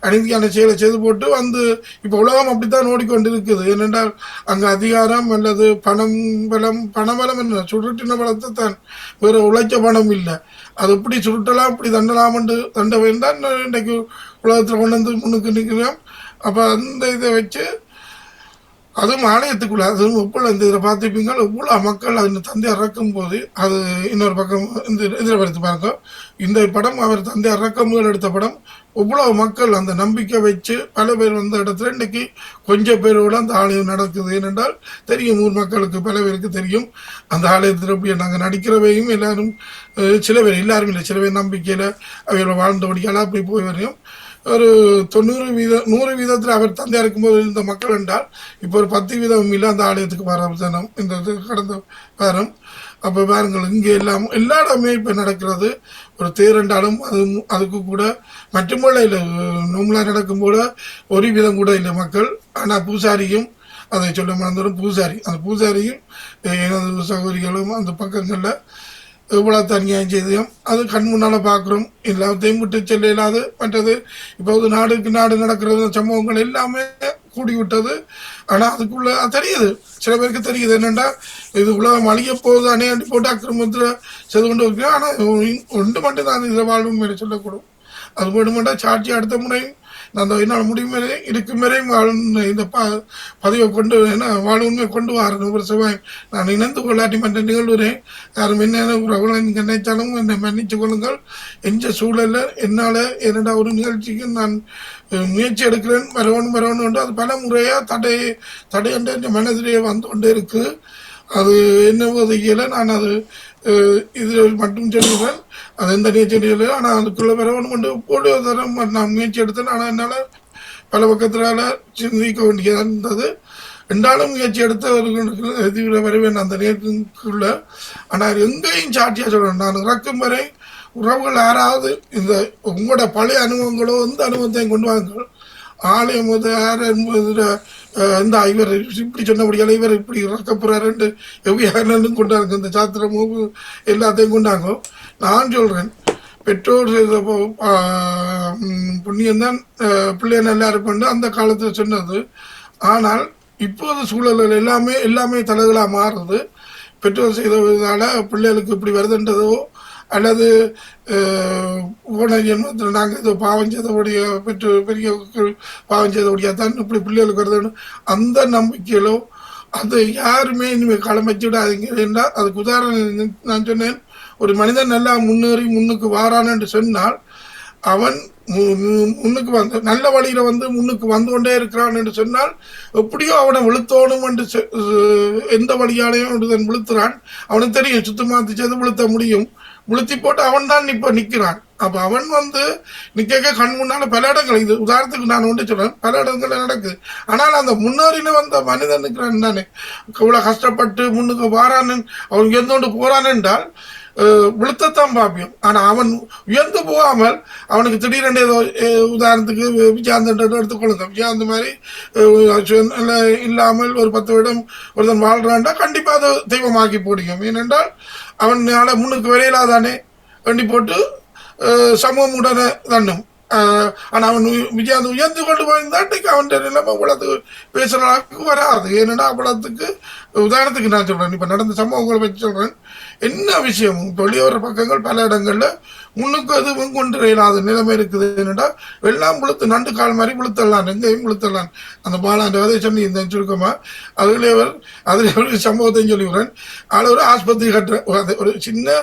அநீதியான செயலை செய்து போட்டு வந்து இப்போ உலகம் அப்படித்தான் ஓடிக்கொண்டு இருக்குது. ஏனென்றால் அங்கே அதிகாரம் அல்லது பணபலம் என்ன சுருட்டின பலத்தை தான் வேறு உழைச்ச பணம் இல்லை. அது எப்படி சுருட்டலாம் இப்படி தண்டலாம்னு தண்ட வேண்டாம் இன்றைக்கு உலகத்தில் கொண்டு வந்து முன்னுக்கு நிற்கிறோம். அப்போ அந்த இதை வச்சு அதுவும் ஆலயத்துக்குள்ள அதுவும் இப்போ இந்த இதில் பார்த்துப்பீங்க இவ்வளோ மக்கள் அந்த தந்தை இறக்கும் போது அது இன்னொரு பக்கம் இந்த இதில் எடுத்து பாருங்க. இந்த படம் அவர் தந்தை இறக்கும் போது எடுத்த படம் இவ்வளோ மக்கள் அந்த நம்பிக்கை வச்சு பல பேர் வந்த இடத்துல இன்றைக்கி கொஞ்சம் பேரோட அந்த ஆலயம் நடக்குது. ஏனென்றால் தெரியும் ஊர் மக்களுக்கு பல பேருக்கு தெரியும் அந்த ஆலயத்தில் போய் நாங்கள் நடிக்கிறவையும் எல்லாரும் சில பேர் எல்லாரும் இல்லை சில பேர் நம்பிக்கையில் அவையோட வாழ்ந்தபடியால் அப்படி போய் வரையும் ஒரு 100% அவர் தந்தையா இருக்கும்போது இருந்த மக்கள் என்றால் இப்போ ஒரு 10% இல்லை அந்த ஆலயத்துக்கு வர ஜனம் இந்த இது கடந்த வாரம். அப்போ பாருங்கள் இங்கே எல்லா இடமே இப்போ நடக்கிறது ஒரு தேரண்டாலும் அதுக்கு கூட மற்றுமல்ல இல்லை நோம்பலாக நடக்கும் போல ஒரு விதம் கூட இல்லை மக்கள். ஆனால் பூசாரியும் அதை சொல்ல மறந்துடும் அந்த பூசாரியும் எனது சகோதரிகளும் அந்த பக்கங்களில் இவ்வளோ அநியாயம் செய்தியும் அது கண் முன்னால் பார்க்குறோம். எல்லாத்தையும் விட்டு செல்ல இல்லாது மற்றது இப்போது நாடுக்கு நாடு நடக்கிறது சம்பவங்கள் எல்லாமே கூடி விட்டது. ஆனால் அதுக்குள்ள தெரியுது சில பேருக்கு தெரியுது என்னென்னா இது உலகம் அழிய போகுது அணையாண்டி போட்டு அக்கிரமத்தில் செய்து கொண்டு வைக்கிறோம். ஆனால் ஒன்று மட்டும் தான் இதில் வாழும் மேலே சொல்லக்கூடும். அது மட்டும் சாட்சி அடுத்த முறையும் அந்த என்னால் முடியும் வரை இருக்கும் வரையும் இந்த பதிவை கொண்டு வாழ்வுண்மை கொண்டு வரணும். ஒரு செவ்வாய் நான் இணைந்து கொள்ளாட்டி மற்ற நிகழ்வுறேன் யாரும் என்னென்ன உறவுகளை நீங்கள் நினைச்சாலும் என்னை மன்னிச்சு கொள்ளுங்கள். எந்த சூழலில் என்னால் என்னடா ஒரு நிகழ்ச்சிக்கு நான் முயற்சி எடுக்கிறேன் வரணும் அது பல முறையாக தடை என்ற மனதிலேயே வந்து கொண்டே இருக்குது. அது என்ன உதவியில் நான் அது இதில் மட்டும் சொல்லுவேன் அது எந்த நீச்சல். ஆனால் அதுக்குள்ளே வரவணும் கொண்டு போடுவதரம் நான் முயற்சி எடுத்தேன். ஆனால் என்னால் பல பக்கத்தினால சிந்திக்க வேண்டியதாக இருந்தது. ரெண்டாலும் முயற்சி எடுத்தவர்களுக்கு எதிர வரவேன் அந்த நேரத்துக்குள்ள. ஆனால் எங்கேயும் சாட்சியாக சொல்கிறேன் நான் இறக்கும் வரை உறவுகள் யாராவது இந்த உங்களோட பழைய அனுபவங்களோ எந்த அனுபவத்தையும் கொண்டு வாங்க ஆலயம் யார் என்பது இந்த இவர் இப்படி சொன்னபடியால் இவர் இப்படி இறக்கப்படுறாருன்ட்டு எவ்வியாரும் கொண்டாங்க இந்த சாத்திரமும் எல்லாத்தையும் கொண்டாங்க. நான் சொல்கிறேன் பெற்றோர் செய்த புண்ணியம்தான் பிள்ளைய நல்லா இருப்பேன் அந்த காலத்தில் சொன்னது. ஆனால் இப்போது சூழல்கள் எல்லாமே தலைகளாக மாறுறது. பெற்றோர் செய்ததால் பிள்ளைகளுக்கு இப்படி வருதுன்றதோ அல்லது போன ஜென்மத்தில் நாங்கள் ஏதோ பாவம் செய்தபடிய பெரிய பாவம் செய்தபடியாக தான் இப்படி பிள்ளைகளுக்கு வருதுன்னு அந்த நம்பிக்கையிலோ அது யாருமே இனிமேல் களம் வச்சு விடாதீங்க. என்றால் அதுக்கு உதாரணம் நான் சொன்னேன் ஒரு மனிதன் நல்லா முன்னேறி முன்னுக்கு வாரான்னு என்று சொன்னால் அவன் முன்னுக்கு வந்து நல்ல வழியில் வந்து முன்னுக்கு வந்து கொண்டே இருக்கிறான் என்று சொன்னால் எப்படியோ அவனை விழுத்தோணும் என்று எந்த வழியாலையும் விழுத்துறான். அவனுக்கு தெரியும் சுத்தமாத்தி செய்து விழுத்த முடியும். விழுத்தி போட்டு அவன் தான் இப்போ நிற்கிறான். அப்போ அவன் வந்து நிற்க கண் முன்னால் பல இடங்கள் இது உதாரணத்துக்கு நான் ஒன்று சொல்கிறேன் பல இடங்கள் நடக்குது. ஆனால் அந்த முன்னேறின வந்த மனிதன் நிற்கிறான் தானே இவ்வளோ கஷ்டப்பட்டு முன்னுக்கு வாரான்னு அவன் எந்தோண்டு போகிறான் என்றால் விழுத்தத்தான் பாப்பியம். ஆனால் அவன் உயர்ந்து போகாமல் அவனுக்கு திடீரென்று ஏதோ உதாரணத்துக்கு விஜயாந்தன் எடுத்துக்கொள்ளுங்க. விஜயாந்த மாதிரி இல்லாமல் ஒரு 10 வருடம் ஒருத்தன் வாழ்றான்டா கண்டிப்பாக அதை தெய்வமாக்கி போடிக்கும். ஏனென்றால் அவனால முன்னுக்கு விரையிலாதானே வேண்டி போட்டு சமூகம் உடனே தண்ணும். ஆனால் அவன் விஜயாந்த உயர்ந்து கொண்டு போயிருந்தாட்டுக்கு அவன் நிலைமை அவ்வளோத்துக்கு பேசுகிற அளவுக்கு வராது. ஏன்னா அவ்வளோத்துக்கு உதாரணத்துக்கு நான் சொல்கிறேன் இப்போ நடந்த சம்பவங்களை வச்சு சொல்கிறேன். என்ன விஷயமும் வெளியோர பக்கங்கள் பல இடங்களில் முன்னுக்கு எதுவும் கொண்டு இயலாத நிலைமை இருக்குது. என்னடா எல்லாம் விழுத்து நண்டு கால் மாதிரி விழுத்தலாம் எங்கேயும் விழுத்தலாம். அந்த பாலாண்ட வதை சொல்லி இந்த சுருக்கமாக அதில் ஒரு சம்பவத்தையும் சொல்லிவிடுறேன். அதில் ஒரு ஆஸ்பத்திரி கட்டுற ஒரு சின்ன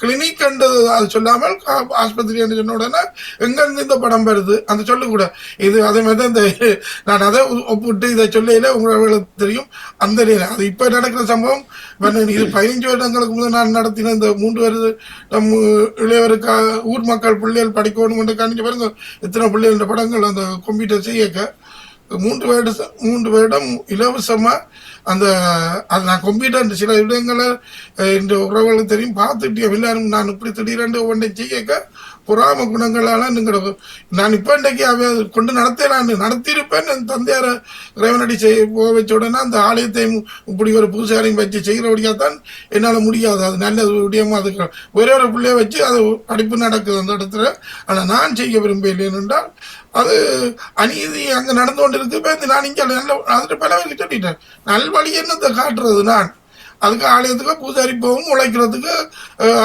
கிளினிக் என்றது அது சொல்லாமல் ஆஸ்பத்திரி என்று சொன்ன உடனே எங்கேருந்து இந்த படம் வருது அந்த சொல்லக்கூட இது அதே மாதிரி தான் இந்த நான் அதை ஒப்பிட்டு இதை சொல்லையில் உங்களுக்கு தெரியும். அந்த அது இப்போ நடக்கிற சம்பவம் இது 15 15 வருடங்களுக்கு முதல் நான் நடத்தின இந்த 3 வருட நம்ம இளையவருக்கா ஊர் மக்கள் பிள்ளைகள் படிக்கணும் என்று காணிச்சு பாருங்க எத்தனை பிள்ளைகள் படங்கள் அந்த கம்ப்யூட்டர் செய்யக்க 3 வருடம் இலவசமா அந்த அது நான் கம்ப்யூட்டர் சில இடங்களை இந்த உறவுகளுக்கு தெரியும் பார்த்துட்டு எல்லாரும் நான் இப்படி திடீரென்று ஒன்றை செய்யக்க பொறாம குணங்களால நீங்கள் நான் இப்போ இன்றைக்கு அவை கொண்டு நடத்தியிருப்பேன் என் தந்தையார இறைவனடி போக வச்ச உடனே அந்த ஆலயத்தையும் இப்படி ஒரு பூசாரையும் வச்சு செய்கிறபடியாக தான் என்னால் முடியாது. அது நல்ல விடயமா அதுக்கு ஒரே ஒரு பிள்ளைய வச்சு அது படிப்பு நடக்குது அந்த இடத்துல. ஆனால் நான் செய்ய விரும்பவில்லை என்றால் அது அநீதி அங்கே நடந்து கொண்டு இருக்கு. இப்போ நான் இங்கே நல்ல அதில் பல பேருக்கு சொல்லிட்டேன் நல்வழி என்னத்தை காட்டுறது நான் அதுக்கு ஆலயத்துக்கு பூசாரி போகவும் உழைக்கிறதுக்கு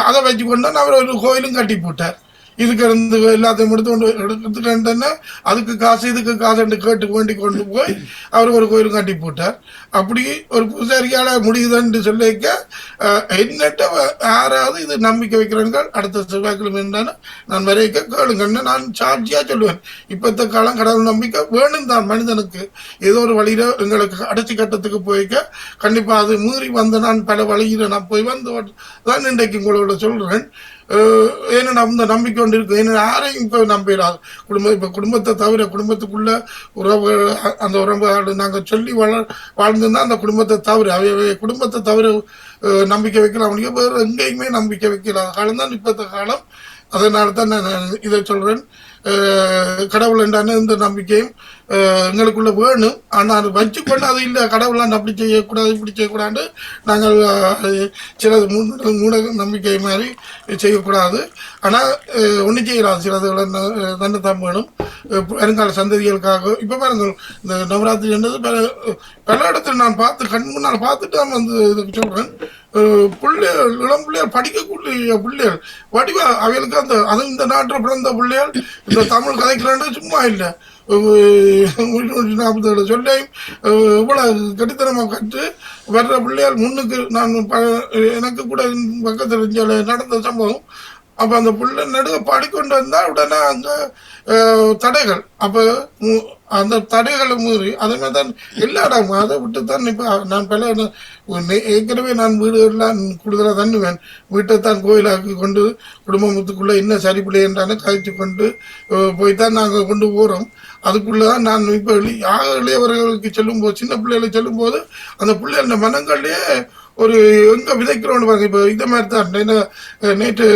அதை வச்சு கொண்டு அவர் ஒரு கோயிலும் கட்டி போட்டார். இதுக்கு இருந்து எல்லாத்தையும் எடுத்துக்கிட்டேன்னா அதுக்கு காசு இதுக்கு காசு கேட்டு வேண்டி கொண்டு போய் அவர் ஒரு கோயில் கட்டி போட்டார். அப்படி ஒரு பூசாரியால முடியுதுன்னு சொல்லிக்க என்னட்ட யாராவது இது நம்பிக்கை வைக்கிறேங்க அடுத்த செவ்வாய்க்கிழமை நான் வரைக்க கேளுங்கன்னு நான் சாட்சியா சொல்லுவேன். இப்பத்த காலம் கடவுள் நம்பிக்கை வேணும் தான் மனிதனுக்கு ஏதோ ஒரு வழியில எங்களுக்கு அடைச்சி கட்டத்துக்கு போய்க்க கண்டிப்பா அது மீறி வந்த நான் பல வழியில நான் போய் வந்து தான் இன்றைக்கு உங்களோட சொல்றேன். ஏன்னா அந்த நம்பிக்கை கொண்டு இருக்கு. ஏன்னா யாரையும் இப்போ நம்பிடாது. இப்போ குடும்பத்தை தவிர குடும்பத்துக்குள்ள உறவு அந்த உறவுகள் நாங்கள் சொல்லி வாழ்ந்துருந்தா அந்த குடும்பத்தை தவிர அவை குடும்பத்தை தவிர நம்பிக்கை வைக்கலாம். அவனுக்கு வேறு எங்கேயுமே நம்பிக்கை வைக்கலாம் காலம் தான் இப்பத்த காலம். அதனால தான் நான் இதை சொல்றேன். கடவுள் என்றான இந்த நம்பிக்கையும் எங்களுக்குள்ள வேணும். ஆனால் அது வச்சுக்கொண்டு அது இல்லை கடவுளான் அப்படி செய்யக்கூடாது இப்படி செய்யக்கூடாது நாங்கள் சிலது மூட நம்பிக்கை மாதிரி செய்யக்கூடாது. ஆனால் ஒன்றும் செய்யலாம் சிலதுகளை தன்னைத்தான் வேணும் வருங்கால சந்ததிகளுக்காக. இப்போ பாருங்கள் இந்த நவராத்திரி என்றது பல இடத்துல நான் பார்த்து கண் முன்னால் பார்த்துட்டு தான் வந்து இதுக்கு சொல்கிறேன். பிள்ளைகள் இளம் பிள்ளைகள் படிக்கக்கூடிய பிள்ளைகள் வடிவா அவைகளுக்கு அந்த அதுவும் இந்த நாட்டில் பிறந்த பிள்ளைகள் இந்த தமிழ் கதைக்கிறாண்டு சும்மா இல்லை 40 சொல்லையும் இவ்வளவு கட்டித்தனமாக கற்று வர்ற பிள்ளைகள் முன்னுக்கு நான் எனக்கு கூட பக்கத்தில் நடந்த சம்பவம். அப்போ அந்த பிள்ளை நடுக பாடிக்கொண்டு வந்தால் உடனே அந்த தடைகள் அப்போ அந்த தடைகளை மீறி அதே மாதிரி தான் எல்லா இடமும் அதை விட்டு தான் இப்போ நான் பல ஏற்கனவே நான் வீடுகள்லாம் கூடுதலாக தண்ணுவேன். வீட்டைத்தான் கோயிலாக்கி கொண்டு குடும்பத்துக்குள்ளே என்ன சரிப்பில்லை என்றான கழித்து கொண்டு போய்த்தான் நாங்கள் கொண்டு போகிறோம். அதுக்குள்ளே தான் நான் இப்போ இளையவர்களுக்கு சொல்லும்போது சின்ன பிள்ளைகளை சொல்லும்போது அந்த பிள்ளைகள மனங்கள்லேயே ஒரு எங்கே விதைக்கிறோன்னு பாருங்க. இப்போ இதை மாதிரி தான் நேற்று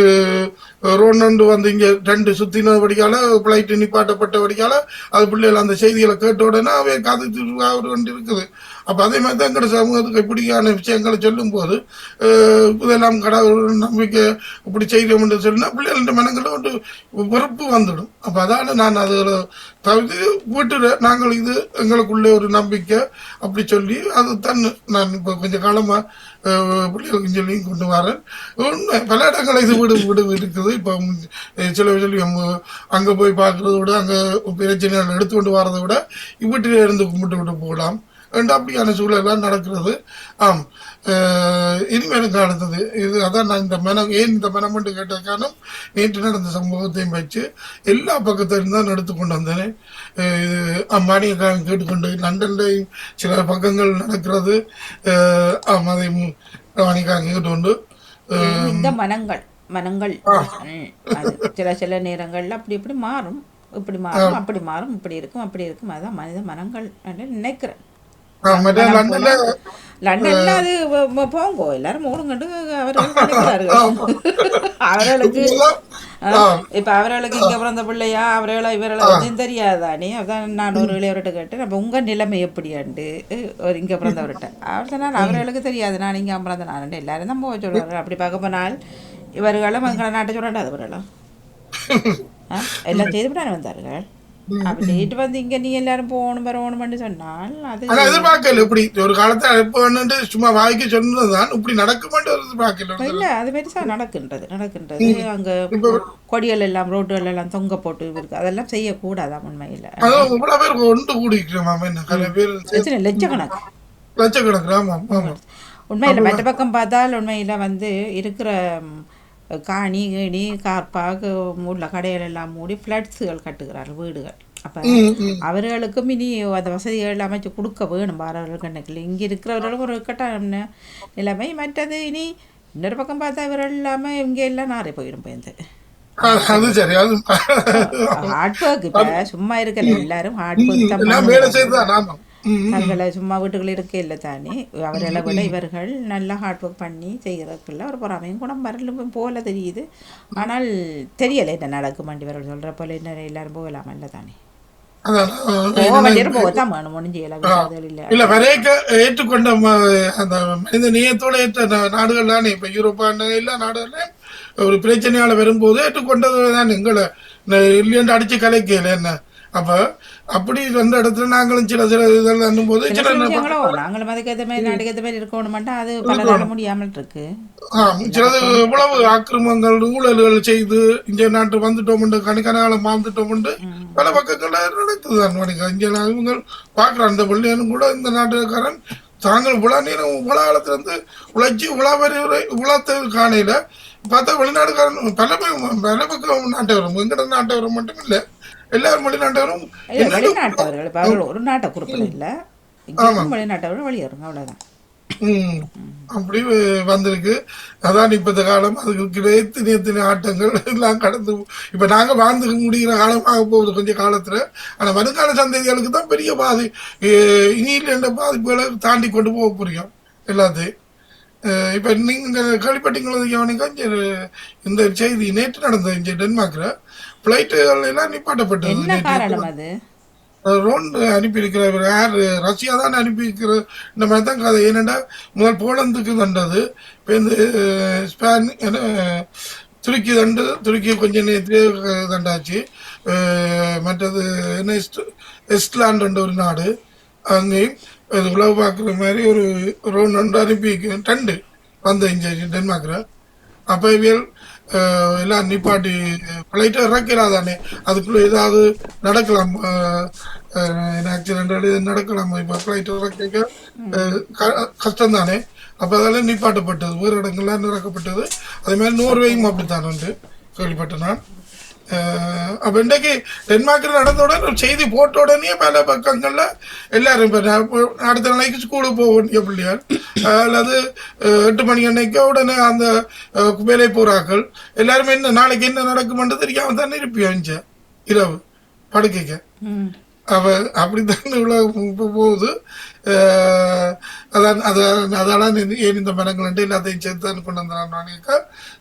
ரோனண்டு வந்து இங்கே 2 சுற்றின வடிக்கால ஃப்ளைட்டு நிப்பாட்டப்பட்ட வடிக்கால அது பிள்ளைகள் அந்த செய்திகளை கேட்ட உடனே அவை காது கொண்டு இருக்குது. அப்போ அதே மாதிரி தான் எங்களோட சமூகத்துக்கு இப்படியான விஷயங்களை சொல்லும்போது இதெல்லாம் கடவுள் நம்பிக்கை இப்படி செய்கிறோம் என்று சொன்னா பிள்ளைகள மனங்களில் ஒரு வெறுப்பு வந்துடும். அப்போ அதால் நான் அதில் தவிர்த்து வீட்டு நாங்கள் இது எங்களுக்குள்ளே ஒரு நம்பிக்கை அப்படி சொல்லி அது தான் நான் இப்போ கொஞ்சம் காலமாக பிள்ளைகளுக்கு சொல்லி கொண்டு வரேன். பல இடங்களில் இது வீடு இருக்குது. இப்போ சில சொல்லி அங்கே போய் பார்க்குறத விட அங்கே பிரச்சனைகள் எடுத்துக்கொண்டு வரதை விட வீட்டிலே இருந்து கும்பிட்டு போகலாம் ரெண்டு அப்படியான சூழலாம் நடக்கிறது. ஆம் இனிமேலுக்கு அடுத்தது இது அதான் நான் இந்த ஏன் இந்த மனமென்று கேட்டதுக்கான நேற்று நடந்த சம்பவத்தையும் வச்சு எல்லா பக்கத்திலும் தான் எடுத்து கொண்டு வந்தேன். மானியக்காரன் கேட்டுக்கொண்டு லண்டன்லையும் சில பக்கங்கள் நடக்கிறது. அதையும் மானியக்காரன் கேட்டுக்கொண்டு இந்த மனங்கள் அது சில நேரங்கள்ல அப்படி இப்படி மாறும் இப்படி மாறும் அப்படி மாறும் இப்படி இருக்கும் அதான் மனித மனங்கள் நினைக்கிறேன். லண்டன்ல அது போங்கோ எல்லாரும் மூடுங்கண்டு அவர்கள் அவர்களுக்கு இப்ப அவர்களுக்கு இங்க பிறந்த பிள்ளையா அவர்களை இவர்களை வந்து தெரியாதானே. அதான் நான் ஒரு இளையவர்கிட்ட கேட்டேன் அப்ப உங்க நிலைமை எப்படியாண்டு ஒரு இங்க பிறந்தவர்கிட்ட அவர் சொன்னால் அவர்களுக்கு தெரியாது நான் இங்க பிறந்த நான் எல்லாரும் தான் போக சொல்றாரு. அப்படி பார்க்க போனால் இவர்களும் எங்களை நாட்டை சொல்றாண்டு அது வரலாம் எல்லாம் செய்துவிட்டானே வந்தார்கள். அப்படி செய்யிட்டு வந்து இங்க நீ எல்லாரும் போகணும் வரணும்னு சொன்னால் அது எதிர்பார்க்கல. இப்படி ஒரு காலத்தை அனுப்ப சும்மா வாய்க்கு சொன்னதுதான் இப்படி நடக்குமான்னு இல்ல அது பெருசா நடக்கின்றது அங்க கொடிகள் எல்லாம் ரோடுகள் எல்லாம் தொங்க போட்டு இருக்கு அதெல்லாம் செய்யக்கூடாதான் உண்மையில. லட்சக்கணக்கு உண்மையில மற்ற பக்கம் பார்த்தால் உண்மையில வந்து இருக்கிற காணி கீணி கார்பாக உள்ள கடைகள் எல்லாம் மூடி ஃப்ளட்ஸுகள் கட்டுகிறார்கள் வீடுகள். அப்போ அவர்களுக்கும் இனி அந்த வசதிகள் அமைச்சு கொடுக்க வேணும் பாரவர்கள் கணக்கில். இங்கே இருக்கிறவர்களும் ஒரு கட்டாயம் நிலைமை. மற்றது இனி இன்னொரு பக்கம் பார்த்தா இவர்கள் இல்லாமல் இங்கே எல்லாம் நாரே போயிடும் போயிருந்து ஹார்ட் ஒர்க். இப்போ சும்மா இருக்கல எல்லாரும் ஹார்ட் ஒர்க் தான் தங்களை சும்மா வீட்டுக்குள்ள இருக்க இல்லை தானே. அவர்களை விட இவர்கள் நல்லா ஹார்ட் ஒர்க் பண்ணி செய்கிறதுக்குள்ள ஒரு பொறாமையும் குணம் வரலும் போல தெரியுது. ஆனால் தெரியலை என்ன நடக்கும் இவர்கள் சொல்கிற போல என்ன எல்லாரும் போகலாம் இல்லை தானே. ஏற்றுக்கொண்ட அந்த மனித நேயத்தோட ஏற்ற நாடுகள் தானே இப்ப யூரோப்பான எல்லா நாடுகளையும் ஒரு பிரச்சனையால வரும்போது ஏற்றுக்கொண்டது தான். எங்களை இல்லையண்டு அடிச்சு கலைக்கல என்ன. அப்ப அப்படி வந்த இடத்துல நாங்களும் சில இதெல்லாம் பண்ணும்போது நாங்களும் அதுக்கேற்ற மாதிரி நாடுக்கேற்ற மாதிரி இருக்கணும் மாட்டோம். அது பல முடியாமல் இருக்கு. சிலது இவ்வளவு ஆக்கிரமங்கள் ஊழல்கள் செய்து இங்க நாட்டு வந்துட்டோம் கணக்காலம் வாழ்ந்துட்டோம் பல பக்கங்கள்ல நடக்குதுதான். இங்க இவங்க பாக்குற அந்த பிள்ளைகளும் கூட இந்த நாட்டுக்காரன் தாங்கள் உலா நேரம் உலா காலத்துல இருந்து உழைச்சி உலாத்து காணையில பார்த்தா வெளிநாடுக்காரன் பல பக்கம் நாட்டவரும் எங்கட நாட்டவரும் மட்டும் இல்ல எல்லாரும் வெளிநாட்டவரும் வெளிநாட்டவர்கள் ஒரு நாட்டை குறிப்பிட இல்ல வெளிநாட்டவர்கள் வெளியேறுங்க அவ்வளவுதான். அப்படி வந்திருக்கு. அதான் இப்ப இந்த காலம் அதுக்கு எத்தனை ஆட்டங்கள் எல்லாம் கடந்து இப்ப நாங்க வாழ்ந்து முடிகிற காலமாக போகுது கொஞ்சம் காலத்துல. ஆனா வருங்கால சந்ததிகளுக்கு தான் பெரிய இனியில் என்ற பாதிப்புகளை தாண்டி கொண்டு போக புரியும் எல்லாத்தையும். இப்ப நீங்க கேள்விப்பட்டீங்களா இந்த செய்தி நேற்று நடந்த இங்க டென்மார்க்ல பிளைட்டுகள் எல்லாம் நிப்பாட்டப்பட்டது. ரோண்டு அனுப்பியிருக்கிற யார் ரஷ்யா தான் அனுப்பியிருக்கிற இந்த மாதிரி தான் கதை. ஏன்னாண்டா முதல் போலந்துக்கு தண்டது இப்போ இந்த ஸ்பேன் துருக்கி துருக்கி கொஞ்சம் நேரத்திலே தண்டாச்சு. மற்றது என்ன எஸ்ட்லாண்ட் ஒரு நாடு அங்கேயும் உழவு பார்க்குற மாதிரி ஒரு ரோண்டு அனுப்பி டண்டு வந்த இங்கே டென்மார்க்கில். அப்போ இவியல் எல்லாம் நிப்பாட்டி ஃப்ளைட்டை இறக்கிறாதானே அதுக்குள்ள ஏதாவது நடக்கலாம், ஆக்சிடென்ட் நடக்கலாம். இப்போ ஃப்ளைட்டை இறக்க கஷ்டம் தானே. அப்போ அதெல்லாம் நிப்பாட்டப்பட்டது, வேறு இடங்கள்லாம் இறக்கப்பட்டது. அதே மாதிரி நோர்வேயும் அப்படித்தான் உண்டு கேள்விப்பட்டேன் நான். அப்போ இன்றைக்கு டென்மார்க்கில் நடந்த உடனே செய்தி போட்ட உடனே பல பக்கங்கள்ல எல்லாரும் இப்போ அடுத்த நாளைக்கு ஸ்கூலுக்கு போக வேண்டிய பிள்ளையார் அல்லது 8 மணி அன்னைக்கு உடனே அந்த வேலை போறாக்கள் எல்லாருமே என்ன நாளைக்கு என்ன நடக்குமென்று தெரியாம தானே இருப்பியாங்க இரவு படுக்கைக்க. அப்படித்தான் இவ்வளவு போகுது. அதான் ஏன் இந்த மரங்கள் எல்லாத்தையும் சேர்த்து கொண்டு வந்தாங்க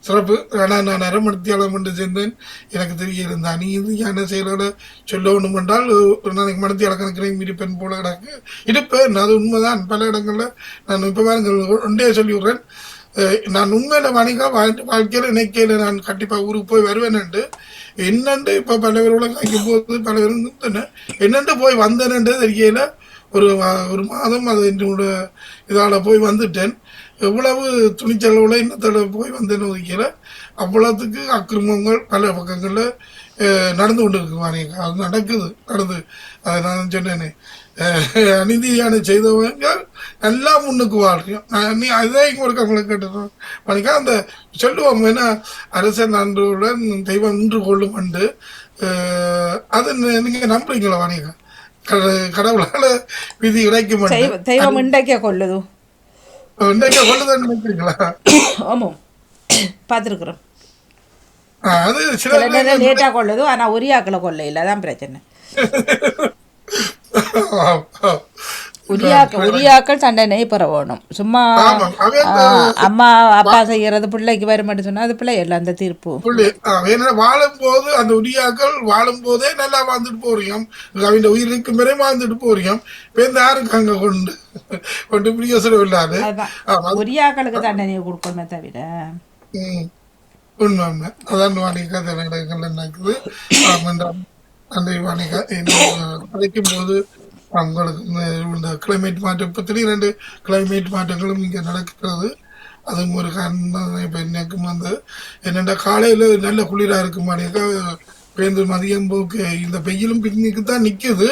சிறப்பு. ஆனால் நான் அரைமணித்தியாளம் என்று சேர்ந்தேன், எனக்கு தெரிய இருந்த அநீதியான செயலோட சொல்லணும் என்றால் ஒரு நாளைக்கு மனத்தியாள கணக்கிலையும் இருப்பேன் போல கிடக்கு இருப்பேன். அது உண்மைதான். பல இடங்கள்ல நான் இப்போ பாருங்கள் ஒன்றே சொல்லி விடுறேன். நான் உண்மையில வாழ்க்கையில நினைக்கையில நான் கண்டிப்பா ஊருக்கு போய் வருவேன்ட்டு என்னண்டு இப்ப பல பேரோட காய்க்கும் போது பல பேரும் என்னண்டு போய் வந்தேன்ட்டு தெரியல. ஒரு மாதம் அது என்னோட இதால போய் வந்துட்டேன். எவ்வளவு துணிச்சலோட இன்னத்தோட போய் வந்தேன்னு ஒதுக்கல. அவ்வளவுக்கு அக்கிரமங்கள் பல பக்கங்கள்ல நடந்து கொண்டு இருக்கு. அது நடந்து அதை நான் சொன்னேனே அநீதியான செய்தவங்க நல்லா முன்னுக்கு வாழ்றோம். நீ அதே இங்கே அவங்களுக்கு கேட்டுறோம் பண்ணிக்கா அந்த சொல்லுவோம் ஏன்னா அரசன் நன்றுடன் தெய்வம் நின்று கொள்ளும் அண்டு. அது நீங்க நம்புறீங்களா வாணிகா? கடவுளால விதி கிடைக்க மாட்டேன் தெய்வம் இன்றைக்கே கொள்ளுது கொள்ளுதான் நினைக்கிறீங்களா? ஆமாம் பார்த்துருக்குறோம். அது சில நேரம் லேட்டாக கொள்ளுது, ஆனால் உரியாக்களை கொள்ள இல்லை, அதான் பிரச்சனை. உரியாக்கள் தண்டனை பெற வேணும். சும்மா அம்மா அப்பா செய்யறது பிள்ளைக்கு வருமானு சொன்னா அது பிள்ளை எல்லாம் அந்த தீர்ப்பு வாழும் போது அந்த உரியாக்கள் வாழும் போதே நல்லா வாழ்ந்துட்டு போறீங்க. அவங்க உயிருக்கு மேலே வாழ்ந்துட்டு போறீங்க. யாருக்கு அங்க கொண்டு பிரியோசனம் இல்லாது உரியாக்களுக்கு தண்டனையை கொடுக்கணுமே தவிர உண்மை உண்மை அதான் வாணிகா நடக்குது. நன்றி வாணிகா. கிடைக்கும் போது அவங்களுக்கு இந்த கிளைமேட் மாற்றம் இப்போ திடீரெண்டு கிளைமேட் மாற்றங்களும் இங்கே நடக்கிறது. அதுவும் ஒரு காரணம். இப்போ எனக்கும் வந்து என்னென்னா காலையில் நல்ல குளிராக இருக்குமாடிக்கா பேருந்து மதியம் போக்கு இந்த வெயிலும் பின்னிக்கு தான் நிற்குது.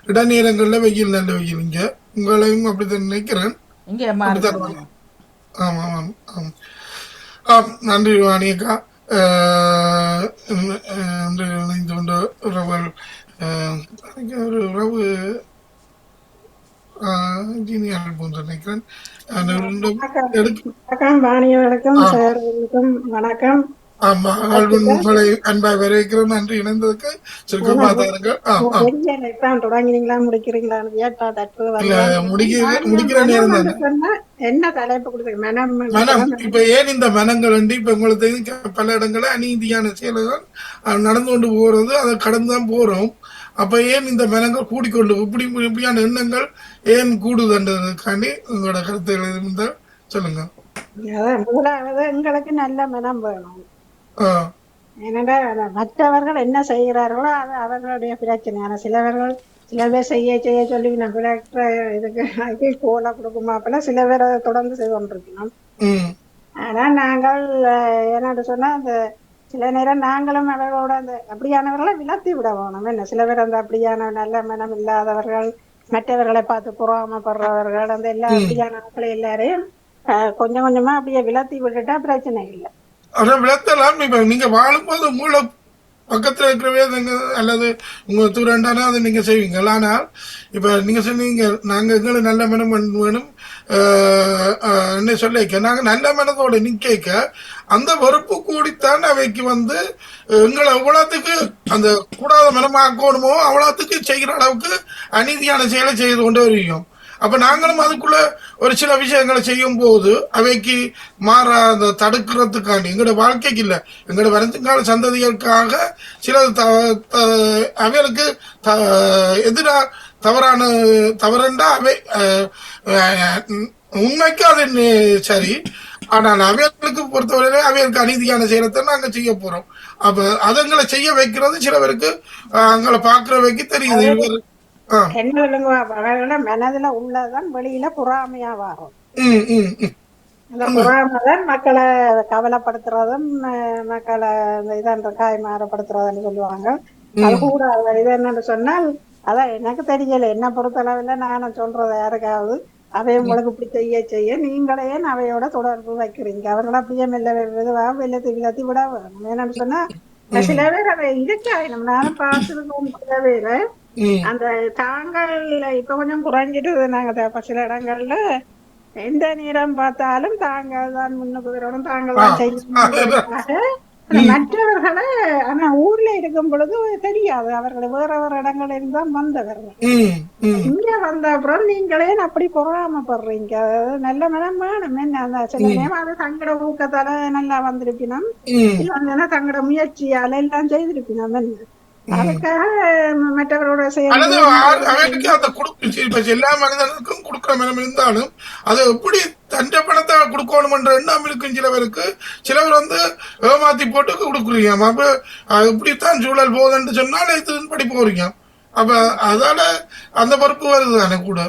இடநேரங்களில் வெயில் நல்ல வெயில் இங்கே உங்களையும் அப்படித்தான் நினைக்கிறேன். ஆமாம் ஆமாம் ஆமாம். நன்றி வாணிகா. இணைந்து கொண்ட அதுக்கு ஒரு உறவு இன்ஜினியர் போன்று நினைக்கிறேன். வணக்கம் எடுக்க வணக்கம் வாணியவர்களுக்கும் சார்களுக்கும் வணக்கம். ஆமா, உங்களை அன்பாக வரவேற்கிறோம். நன்றி இணைந்ததுக்கு சுருக்கமாக தாருங்கள். எக்ஸாம் தொடங்கினீங்களா முடிக்கிறீங்களான்னு கேட்டா தற்போது இல்ல முடிக்கிற நேரம் தானே. சொன்னா என்ன தலைப்பு கொடுத்து மனம் மனம் இப்ப ஏன் இந்த மனங்கள் இப்ப உங்களுக்கு தெரிஞ்ச பல இடங்கள அநீதியான செயல்கள் நடந்து கொண்டு போறது, அதை கடந்துதான் போறோம். அப்ப ஏன் இந்த மனங்கள் கூடிக்கொண்டு இப்படியான எண்ணங்கள் ஏன் கூடுதுன்றதுக்காண்டி உங்களோட கருத்துக்கள் இருந்தால் சொல்லுங்க. முதலாவது எங்களுக்கு நல்ல மனம் வேணும். ஏனென்றா மற்றவர்கள் என்ன செய்கிறார்களோ அது அவர்களுடைய பிரச்சனை. ஆனா சில பேர் செய்ய சொல்லி நம்ம இதுக்கு கோலை கொடுக்குமாப்பல சில பேர் அதை தொடர்ந்து செய்து கொண்டிருக்கணும். ஆனா நாங்கள் என்னன்னு சொன்னா அந்த சில நேரம் நாங்களும் அவர்களோட அந்த அப்படியானவர்களை விலத்தி விட வேணும். என்ன சில பேர் அந்த அப்படியான நல்ல மனம் இல்லாதவர்கள், மற்றவர்களை பார்த்து பொறாமப்படுறவர்கள், அந்த எல்லா அப்படியான ஆட்களை எல்லாரையும் கொஞ்சம் கொஞ்சமா அப்படியே விலத்தி விட்டுட்டா பிரச்சனை இல்லை. ஆனா விளத்தலாம். இப்ப நீங்க வாழும்போது உங்களை பக்கத்துல இருக்கிறவே அல்லது உங்க தூரண்டானா அதை நீங்க செய்வீங்க. ஆனால் இப்ப நீங்க சொன்னீங்க நாங்க எங்களுக்கு நல்ல மனம் வேணும் என்ன சொல்லிக்க, நாங்க நல்ல மனதோட நிக்க அந்த வெறுப்பு கூடித்தான் அவைக்கு எங்களை எவ்வளவுக்கு அந்த கூடாத மனமாக்கணுமோ அவ்வளவுக்கு செய்கிற அளவுக்கு அநீதியான செயலை செய்து கொண்டே வருவோம். அப்ப நாங்களும் அதுக்குள்ள ஒரு சில விஷயங்களை செய்யும் போது அவைக்கு மாறாத தடுக்கிறதுக்காண்டி எங்களோட வாழ்க்கைக்கு இல்ல எங்களோட வருங்கால சந்ததிகளுக்காக சில அவைகளுக்கு எதிராக தவறண்டா அவை உண்மைக்கு அது சரி. ஆனால் அவைகளுக்கு பொறுத்தவரையிலே அவைகளுக்கு அநீதியான செயலத்தை நாங்க செய்ய போறோம். அப்ப அதுங்களை செய்ய வைக்கிறது சில பேருக்கு அங்களை பாக்குறவைக்கு தெரியுது. என்ன சொல்லுங்க, அவர்களோட மனதுல உள்ளதான் வெளியில பொறாமையா வரும். அந்த பொறாமைதான் மக்களை கவலைப்படுத்துறதும் மக்களை இதான்ற காய்மாறப்படுத்துறதுன்னு சொல்லுவாங்க. அது கூட இது என்னன்னு சொன்னால் அதான் எனக்கு தெரியல. என்ன பொறுத்தளவுல நானும் சொல்றது யாருக்காவது அவை உங்களுக்கு இப்படி செய்ய நீங்களே அவையோட தொடர்பு வைக்கிறீங்க. அவர்கள் அப்படியே விலத்தி விட வேணும். என்னன்னு சொன்னா சில பேர் அவை இருக்காயினும் நானும் பார்த்துருக்கோம். சில பேரு அந்த தாங்கள் இப்ப கொஞ்சம் குறைஞ்சிட்டு நாங்க சில இடங்கள்ல எந்த நேரம் பார்த்தாலும் தாங்கள் தான் முன்னுக்கு வரணும், தாங்கள் தான் செய்யணும். மற்றவர்களை ஆனா ஊர்ல இருக்கும் பொழுது தெரியாது. அவர்கள் வேற இடங்கள்ல இருந்தான் வந்தவர்கள். இங்க வந்த அப்புறம் நீங்களே அப்படி பொறாமப்படுறீங்க. நல்ல மனம் வேணும். என்ன சில நேரம் அது தங்கட ஊக்கத்தால நல்லா வந்திருப்பினோம், இல்லைன்னா தங்கட முயற்சியால எல்லாம் செய்திருப்பினோம். என்ன அதுக்காக மற்றவரோட எல்லா மனிதனுக்கும் கொடுக்கிற மனம் இருந்தாலும் அது எப்படி தண்ட பணத்தை கொடுக்கணும்ன்ற எண்ணம் இருக்கும் சில பேருக்கு. சிலவர் ஏமாத்தி போட்டு கொடுக்குறீங்க. அப்ப இப்படித்தான் சூழல் போகுதுன்னு சொன்னால இதன்படி போறீங்க. அப்ப அதால அந்த பொறுப்பு வருது தானே கூட.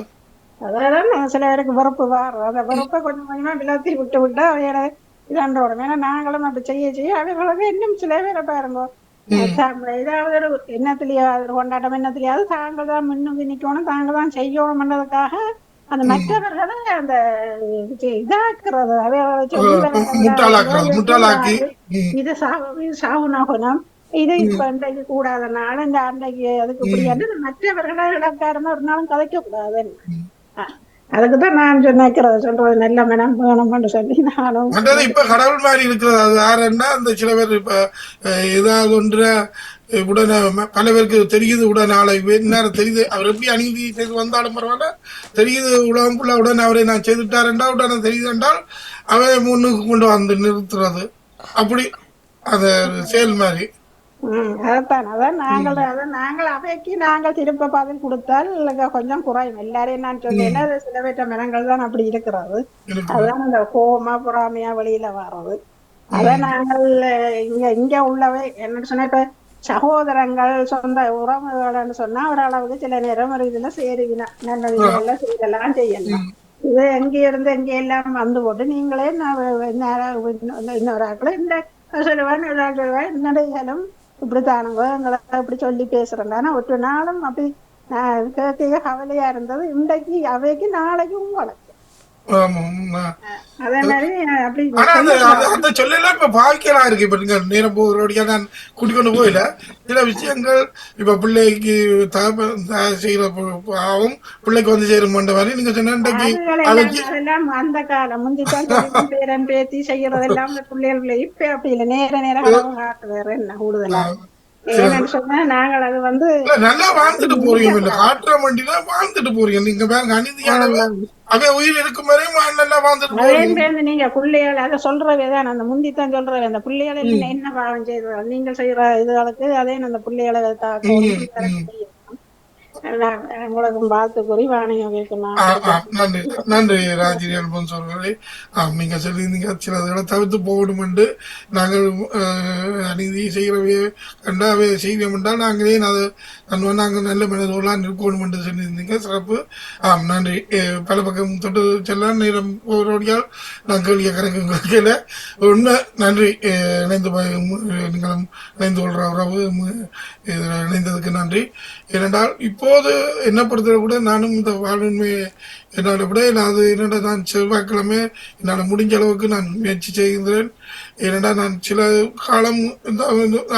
அதான் சில பேருக்கு பொறுப்பு வரும். அந்த பொறுப்பை கொஞ்சம் கொஞ்சமா விலத்தி விட்டா அவையோட இதாண்டோட. ஏன்னா நாங்களும் அப்படி செய்ய அவர்களுக்கு இன்னும் சில பேரை பாருங்க ஏதாவது ஒரு எண்ணத்திலேயாவது கொண்டாட்டம் என்னத்திலேயாவது தாங்கள் தான் முன்னுக்கு நிக்கணும், தாங்கள் தான் செய்யணும்ன்றதுக்காக அந்த மற்றவர்களை அந்த இதாக்குறது இது சாகுனகுணம் இது இப்ப அன்றைக்கு கூடாதனால இந்த அன்றைக்கு அதுக்கு இப்படி மற்றவர்களை இலக்காரன்னு ஒரு நாளும் கதைக்க கூடாதுன்னு அதுக்குதான் நான் சொல்றது நல்ல மனம் வேணும்னு சொல்லி நானும். இப்ப கடவுள் மாதிரி இருக்கிறது அது யாருன்னா அந்த சில பேர் இப்ப ஏதாவது ஒன்று உடனே பல பேருக்கு தெரியுது. உடனே ஆளை நேரம் தெரியுது அவர் எப்படி அநீதி செய்து வந்தாலும் பரவாயில்ல, தெரியுது உலகம்குள்ள உடனே அவரை நான் செய்துட்டாருண்டா உடனே தெரியுது என்றால் அவை முன்னுக்கு கொண்டு வந்து நிறுத்துறது. அப்படி அந்த செயல் மாதிரி அதான் நாங்கள் அவைக்கு நாங்கள் திருப்ப பதில் கொடுத்தால் கொஞ்சம் குறையும். எல்லாரையும் நான் சொன்னேன்னா சில பேற்ற மனங்கள் தான் அப்படி இருக்கிறது. அதுதான் இந்த கோபமா பொறாமையா வெளியில வர்றது. அதான் நாங்கள் இங்க உள்ளவை என்ன சொன்ன இப்ப சகோதரங்கள் சொந்த உறவுகள்னு சொன்னா ஓரளவுக்கு சில நேரம் ஒரு இதுல சேருவினா நல்ல விஷயங்கள்ல செய்யலாம் செய்யலாம். இது எங்க இருந்து எங்க எல்லாம் வந்து போட்டு நீங்களே இன்னொரு ஆக்களை இந்த சொல்லுவேன் சொல்லுவேன் இப்படித்தானுங்க எங்களை இப்படி சொல்லி பேசுறேன். ஆனா ஒரு நாளும் அப்படி கேட்க கவலையா இருந்தது. இன்றைக்கு அவைக்கு நாளைக்கு உங்களுக்கு ஆமா. அதே மாதிரி அப்படி ஆனா அந்த சொல்லக்கூடாது. அந்த சொல்லலாம் இப்ப பாக்கியலாம் இருக்கு. இப்ப நீங்க நேரம் போகிறோடியா நான் கூட்டிக் கொண்டு போயில சில விஷயங்கள் இப்ப பிள்ளைக்கு செய்யற பாவம் பிள்ளைக்கு வந்து சேரும் மாதிரி நீங்க சொன்ன இன்றைக்கு அதுகள் எல்லாம் அதைக்கு அதெல்லாம் அந்த காலம் முந்தித்தான் சொல்லிதான் பேரன் பேத்தி செய்யறதெல்லாம் அந்த பிள்ளைகளை இப்ப அப்படி இல்லை. நேர நேர கடவு காட்டுறாரு என்ன கூடுதலா. சில ஏன்னு சொன்னா நாங்கள் அது வந்து இல்ல நல்லா அப்படி வாழ்ந்துட்டு போறீங்க. இல்ல நினைக்கக்கூடாது. காட்டுற வண்டியில வாழ்ந்துட்டு போறீங்க. நீங்க பாருங்க அநீதியானவ ஆமாம். அவன் உயிர் இருக்கும் வரையும் நல்லா வாழ்ந்துட்டு அதையும் போறீங்க. பேருந்து நீங்க பிள்ளைகள் அதை சொல்றவே தான் அந்த முந்தித்தான் சொல்றவே அந்த பிள்ளைகள் ம், என்ன பாவம் செய்வாங்க நீங்கள் செய்யற இதுகளுக்கு அதே அந்த பிள்ளைகளை தாக்கணும் ம், ம். செய்யணும். உங்களுக்கு வாழ்த்துக்குறி வாணியம் வைக்கணும் நன்றி நன்றி ராஜினி அல்போன்ஸ் அவர்களே. நீங்க சொல்லியிருந்தீங்க சிலதுகளை தவிர்த்து போகணும் என்று நாங்கள் அநீதி செய்கிறவைய கண்டாவே செய்வோம் என்றால் நாங்களே அதை நாங்கள் நல்ல மனிதர்களாக இருக்கணும் என்று சொல்லியிருந்தீங்க. சிறப்பு. நன்றி. பல பக்கம் தொட்டு செல்ல நேரம் ஒருவடியால் நான் கேள்விய கணக்கு கேட்கல. உண்மை நன்றி. நீங்களும் இணைந்து கொள்கிற உறவு இணைந்ததுக்கு நன்றி. ஏனென்றால் இப்போது என்ன பொறுத்தவரை கூட நானும் இந்த வாழ்வின்மை என்னோட விட அது என்னடா நான் செவ்வாய்க்கிழமை என்னால் முடிஞ்ச அளவுக்கு நான் முயற்சி செய்கின்றேன். ஏனென்றா நான் சில காலம்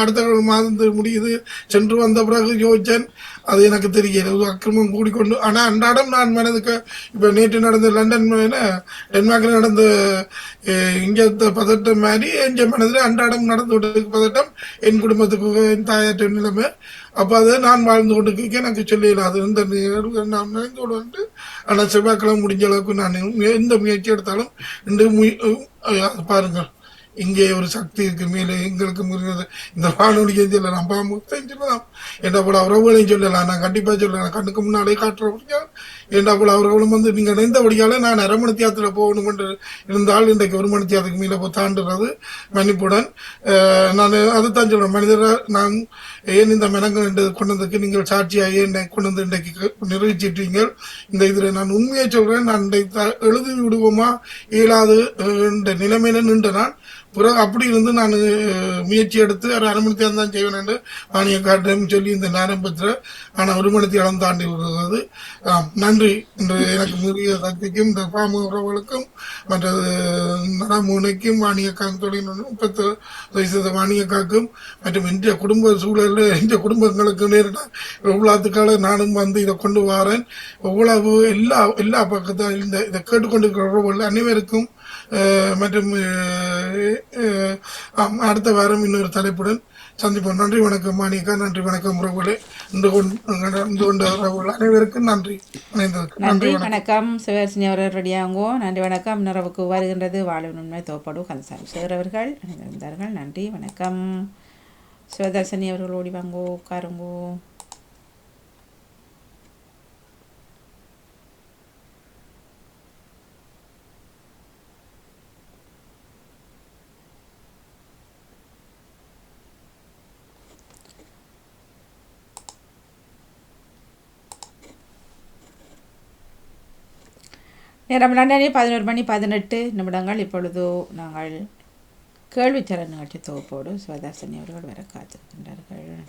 அடுத்த மாதம் முடியுது சென்று வந்த பிறகு யோசித்தேன். அது எனக்கு தெரியல அக்கிரமம் கூடிக்கொண்டு. ஆனால் அன்றாடம் நான் மனதுக்கு இப்போ நேற்று நடந்த லண்டன் டென்மார்க்கில் நடந்த இங்கே பதட்டம் மாதிரி என் மனதில் அன்றாடம் நடந்து கொண்டு பதட்டம் என் குடும்பத்துக்கு என் தாயாற்ற நிலைமை. அப்போ அதை நான் வாழ்ந்து கொண்டு எனக்கு சொல்லல. அது இந்த நான் நினைந்து கொண்டு. ஆனால் செவ்வாய்க்கிழமை முடிஞ்ச அளவுக்கு நான் எந்த முயற்சி எடுத்தாலும் இன்று பாருங்கள் இங்கே ஒரு சக்தி இருக்கு மேலே எங்களுக்கு முறியது இந்த வானொலியும் சொல்லலாம் அம்பாமுத்தையும் சொல்லலாம் என்ற போல உறவுகளையும் சொல்லலாம். நான் கண்டிப்பா சொல்லலாம் கண்ணுக்கு முன்னாலே காட்டுற என்ற போல அவர்களும் வந்து நீங்க நினைந்தபடியால நான் அரை மணி தியாகத்துல போகணும் என்று இருந்தால் இன்றைக்கு ஒரு மணி தியாகத்துக்கு மேலே தாண்டுறது மன்னிப்புடன். நான் அதைத்தான் சொல்றேன் மனிதராக நான் ஏன் இந்த மெனங்கள் என்று கொண்டதுக்கு நீங்கள் சாட்சியாக என்னை கொண்டு வந்து இன்றைக்கு நிறைவேற்றிட்டீங்க. இந்த இதில் நான் உண்மையை சொல்றேன். நான் எழுதி விடுவோமா இயலாது என்ற நிலைமையில நின்று நான் பிறகு அப்படி இருந்து நான் முயற்சி எடுத்து அரை மணி தேர்ந்து தான் செய்வேன் என்று வாணிய காட்டுன்னு சொல்லி இந்த நேரம் பெற்ற. ஆனால் ஒரு மணி தேரம் தாண்டி வருகிறது. நன்றி. இன்று எனக்கு முறிய சக்திக்கும் இந்த பாமு உறவுகளுக்கும் மற்றது நடாமுனைக்கும் வாணியக்காக்கும் தொழில் 30% வாணியக்காக்கும் மற்றும் இந்திய குடும்ப சூழலில் இந்த குடும்பங்களுக்கு நேரிட எவ்வளோத்துக்கால நானும் வந்து இதை கொண்டு வரேன். எவ்வளவு எல்லா பக்கத்தான் இதை கேட்டுக்கொண்டிருக்கிற உறவுகள் அனைவருக்கும் மற்றும் அடுத்த வாரம் இன்னொரு தலைப்புடன் சந்திப்போம். நன்றி வணக்கம் மாணிக்கா. நன்றி வணக்கம் உறவுகளே. இன்று கொண்ட உறவுகள் அனைவருக்கும் நன்றி. நன்றி வணக்கம். சிவரசினி அவர்கள் ரெடியாங்கோ. நன்றி வணக்கம். நிறவுக்கு வருகின்றது வாழும் உண்மை தோப்பாடு கந்தசாமி சேரவர்கள் அணிந்திருந்தார்கள். நன்றி வணக்கம். சிவதர்சனி அவர்கள் ஓடி வாங்கோ உட்காருங்கோ. நேரம் லண்டனில் 11:18 இப்பொழுது நாங்கள் கேள்விச்சர நிகழ்ச்சி தொகுப்போடு சிவதாசனி அவர்கள் வர காத்திருக்கின்றார்கள்.